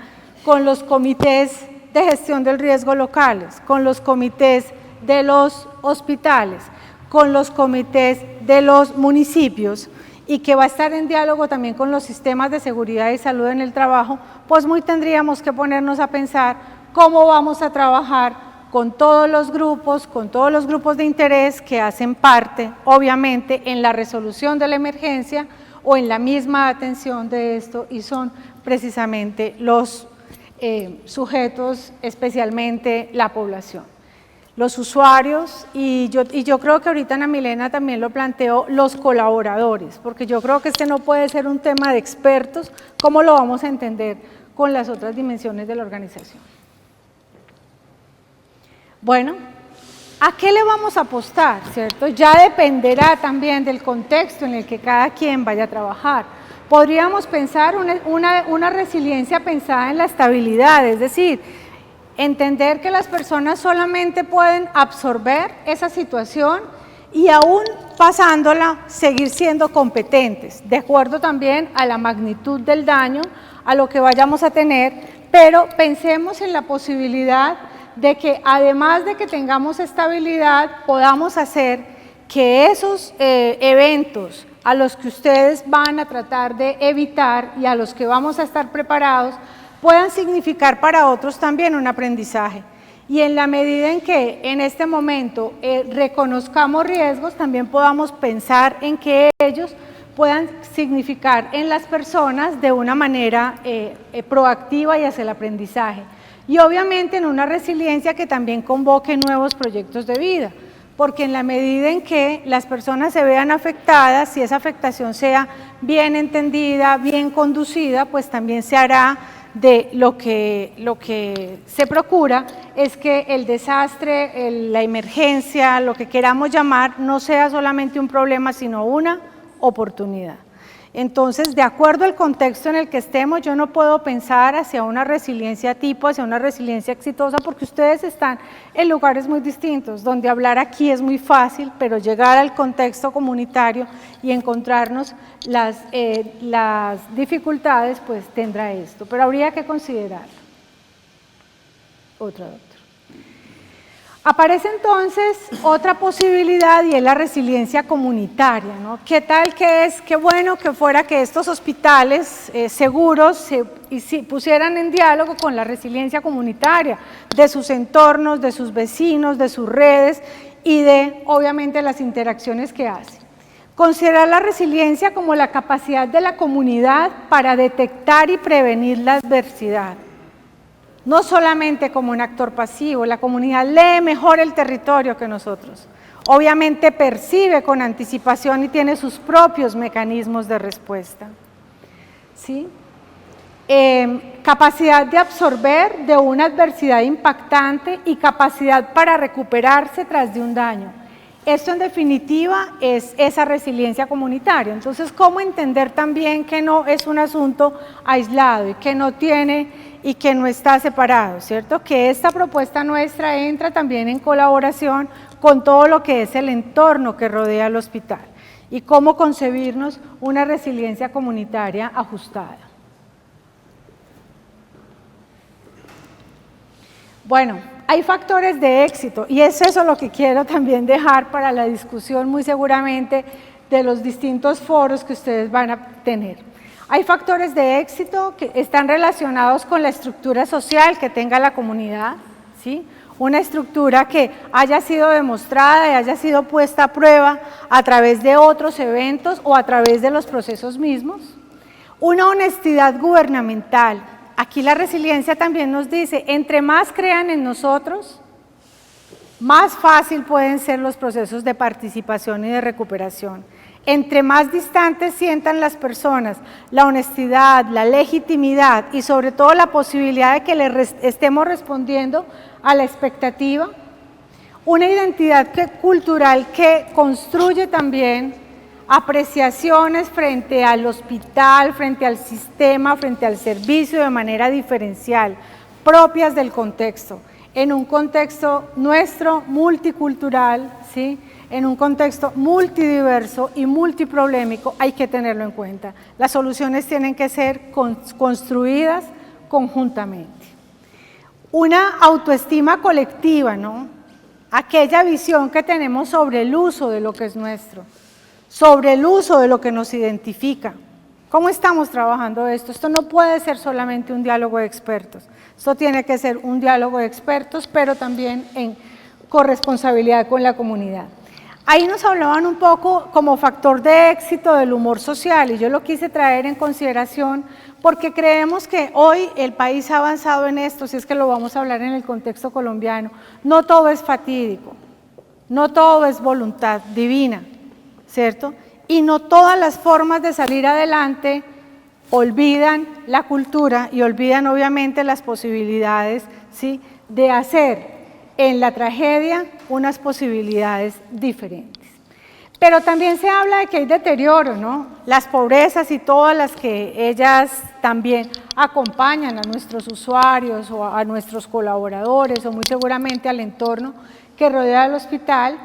con los comités de gestión del riesgo locales, con los comités de los hospitales, con los comités de los municipios y que va a estar en diálogo también con los sistemas de seguridad y salud en el trabajo, pues muy tendríamos que ponernos a pensar cómo vamos a trabajar con todos los grupos de interés que hacen parte, obviamente, en la resolución de la emergencia o en la misma atención de esto, y son precisamente los sujetos, especialmente la población, los usuarios, y yo creo que ahorita Ana Milena también lo planteó, los colaboradores, porque yo creo que este no puede ser un tema de expertos, ¿cómo lo vamos a entender con las otras dimensiones de la organización? Bueno, ¿a qué le vamos a apostar, cierto? Ya dependerá también del contexto en el que cada quien vaya a trabajar. Podríamos pensar una resiliencia pensada en la estabilidad, es decir, entender que las personas solamente pueden absorber esa situación y aún pasándola seguir siendo competentes, de acuerdo también a la magnitud del daño, a lo que vayamos a tener, pero pensemos en la posibilidad de que además de que tengamos estabilidad, podamos hacer que esos eventos a los que ustedes van a tratar de evitar y a los que vamos a estar preparados, puedan significar para otros también un aprendizaje. Y en la medida en que en este momento reconozcamos riesgos, también podamos pensar en que ellos puedan significar en las personas de una manera proactiva y hacia el aprendizaje. Y obviamente en una resiliencia que también convoque nuevos proyectos de vida, porque en la medida en que las personas se vean afectadas, si esa afectación sea bien entendida, bien conducida, pues también se hará de lo que se procura es que el desastre, la emergencia, lo que queramos llamar, no sea solamente un problema, sino una oportunidad. Entonces, de acuerdo al contexto en el que estemos, yo no puedo pensar hacia una resiliencia tipo, hacia una resiliencia exitosa, porque ustedes están en lugares muy distintos, donde hablar aquí es muy fácil, pero llegar al contexto comunitario y encontrarnos las dificultades, pues tendrá esto. Pero habría que considerarlo. Otra, doctora. Aparece entonces otra posibilidad y es la resiliencia comunitaria, ¿no? ¿Qué tal que es? Qué bueno que fuera que estos hospitales seguros se pusieran en diálogo con la resiliencia comunitaria de sus entornos, de sus vecinos, de sus redes y de, obviamente, las interacciones que hacen. Considerar la resiliencia como la capacidad de la comunidad para detectar y prevenir la adversidad. No solamente como un actor pasivo, la comunidad lee mejor el territorio que nosotros. obviamente percibe con anticipación y tiene sus propios mecanismos de respuesta. ¿Sí? Capacidad de absorber de una adversidad impactante y capacidad para recuperarse tras de un daño. Esto en definitiva es esa resiliencia comunitaria. Entonces, ¿cómo entender también que no es un asunto aislado y que no tiene y que no está separado, ¿cierto? Que esta propuesta nuestra entra también en colaboración con todo lo que es el entorno que rodea al hospital y cómo concebirnos una resiliencia comunitaria ajustada. Bueno, hay factores de éxito y es eso lo que quiero también dejar para la discusión muy seguramente de los distintos foros que ustedes van a tener. Hay factores de éxito que están relacionados con la estructura social que tenga la comunidad, ¿sí? Una estructura que haya sido demostrada y haya sido puesta a prueba a través de otros eventos o a través de los procesos mismos. Una honestidad gubernamental. Aquí la resiliencia también nos dice, entre más crean en nosotros, más fácil pueden ser los procesos de participación y de recuperación. Entre más distantes sientan las personas la honestidad, la legitimidad y sobre todo la posibilidad de que les estemos respondiendo a la expectativa, una identidad cultural que construye también apreciaciones frente al hospital, frente al sistema, frente al servicio de manera diferencial, propias del contexto, en un contexto nuestro multicultural, ¿sí? En un contexto multidiverso y multiproblémico, hay que tenerlo en cuenta. Las soluciones tienen que ser construidas conjuntamente. Una autoestima colectiva, ¿no? Aquella visión que tenemos sobre el uso de lo que es nuestro, sobre el uso de lo que nos identifica. ¿Cómo estamos trabajando esto? Esto no puede ser solamente un diálogo de expertos, esto tiene que ser un diálogo de expertos, pero también en corresponsabilidad con la comunidad. Ahí nos hablaban un poco como factor de éxito del humor social y yo lo quise traer en consideración porque creemos que hoy el país ha avanzado en esto, si es que lo vamos a hablar en el contexto colombiano. No todo es fatídico, no todo es voluntad divina, ¿cierto? Y no todas las formas de salir adelante olvidan la cultura y olvidan obviamente las posibilidades, ¿sí? De hacer en la tragedia unas posibilidades diferentes. Pero también se habla de que hay deterioro, ¿no? Las pobrezas y todas las que ellas también acompañan a nuestros usuarios o a nuestros colaboradores o muy seguramente al entorno que rodea al hospital.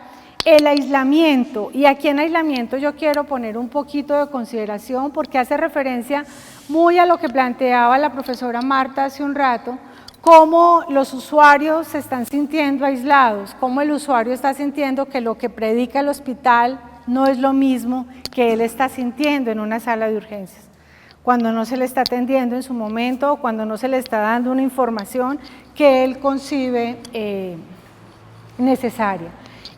El aislamiento, y aquí en aislamiento yo quiero poner un poquito de consideración porque hace referencia muy a lo que planteaba la profesora Marta hace un rato, cómo los usuarios se están sintiendo aislados, cómo el usuario está sintiendo que lo que predica el hospital no es lo mismo que él está sintiendo en una sala de urgencias, cuando no se le está atendiendo en su momento o cuando no se le está dando una información que él concibe necesaria.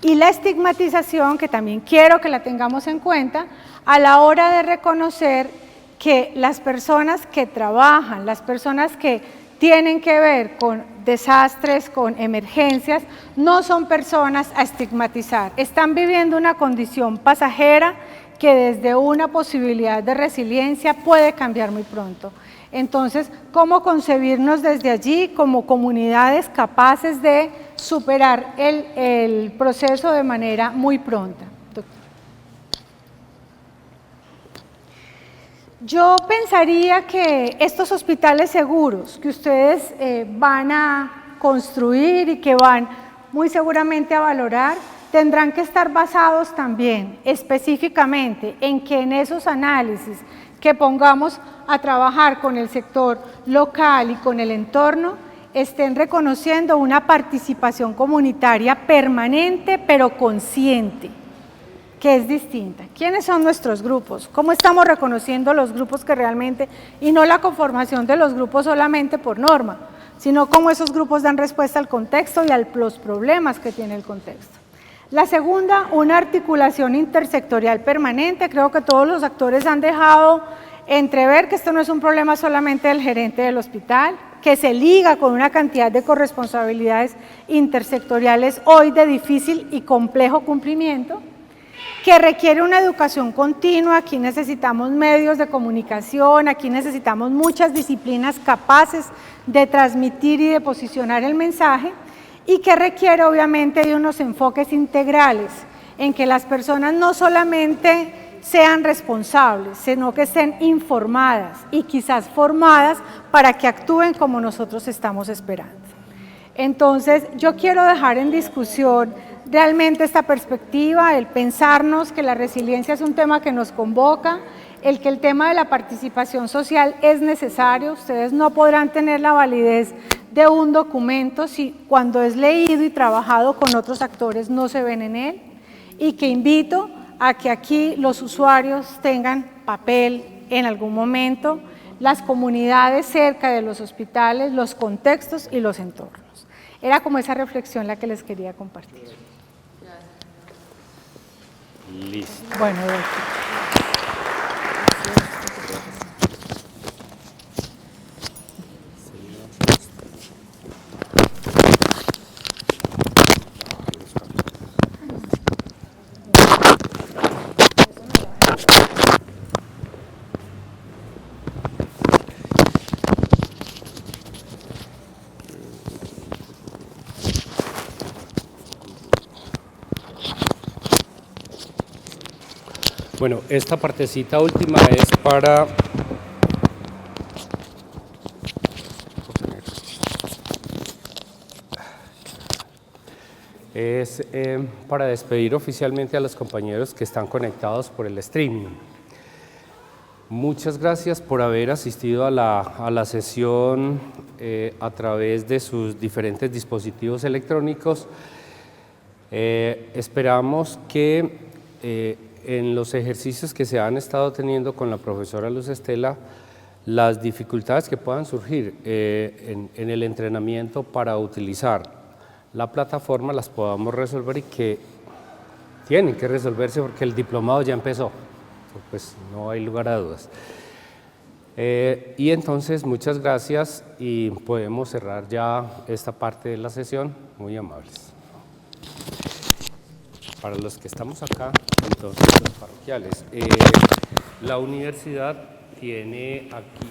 Y la estigmatización, que también quiero que la tengamos en cuenta, a la hora de reconocer que las personas que trabajan, las personas que tienen que ver con desastres, con emergencias, no son personas a estigmatizar, están viviendo una condición pasajera que desde una posibilidad de resiliencia puede cambiar muy pronto. Entonces, ¿cómo concebirnos desde allí como comunidades capaces de superar el proceso de manera muy pronta? Yo pensaría que estos hospitales seguros que ustedes van a construir y que van muy seguramente a valorar, tendrán que estar basados también específicamente en que en esos análisis que pongamos a trabajar con el sector local y con el entorno, estén reconociendo una participación comunitaria permanente pero consciente, que es distinta. ¿Quiénes son nuestros grupos? ¿Cómo estamos reconociendo los grupos que realmente, y no la conformación de los grupos solamente por norma, sino cómo esos grupos dan respuesta al contexto y a los problemas que tiene el contexto? La segunda, una articulación intersectorial permanente. Creo que todos los actores han dejado entrever que esto no es un problema solamente del gerente del hospital, que se liga con una cantidad de corresponsabilidades intersectoriales hoy de difícil y complejo cumplimiento, que requiere una educación continua. Aquí necesitamos medios de comunicación, aquí necesitamos muchas disciplinas capaces de transmitir y de posicionar el mensaje, y que requiere obviamente de unos enfoques integrales en que las personas no solamente sean responsables, sino que estén informadas y quizás formadas para que actúen como nosotros estamos esperando. Entonces, yo quiero dejar en discusión realmente esta perspectiva, el pensarnos que la resiliencia es un tema que nos convoca, el que el tema de la participación social es necesario. Ustedes no podrán tener la validez de un documento si cuando es leído y trabajado con otros actores no se ven en él, y que invito a que aquí los usuarios tengan papel en algún momento, las comunidades cerca de los hospitales, los contextos y los entornos. Era como esa reflexión la que les quería compartir. Listo. Bueno, doctor. Bueno, esta partecita última es para despedir oficialmente a los compañeros que están conectados por el streaming. Muchas gracias por haber asistido a la sesión a través de sus diferentes dispositivos electrónicos. Esperamos que en los ejercicios que se han estado teniendo con la profesora Luz Estela, las dificultades que puedan surgir en el entrenamiento para utilizar la plataforma las podamos resolver, y que tienen que resolverse porque el diplomado ya empezó, pues no hay lugar a dudas. Y entonces muchas gracias y podemos cerrar ya esta parte de la sesión. Muy amables. Para los que estamos acá, entonces los parroquiales, la universidad tiene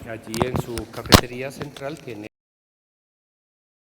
allí en su cafetería central, tiene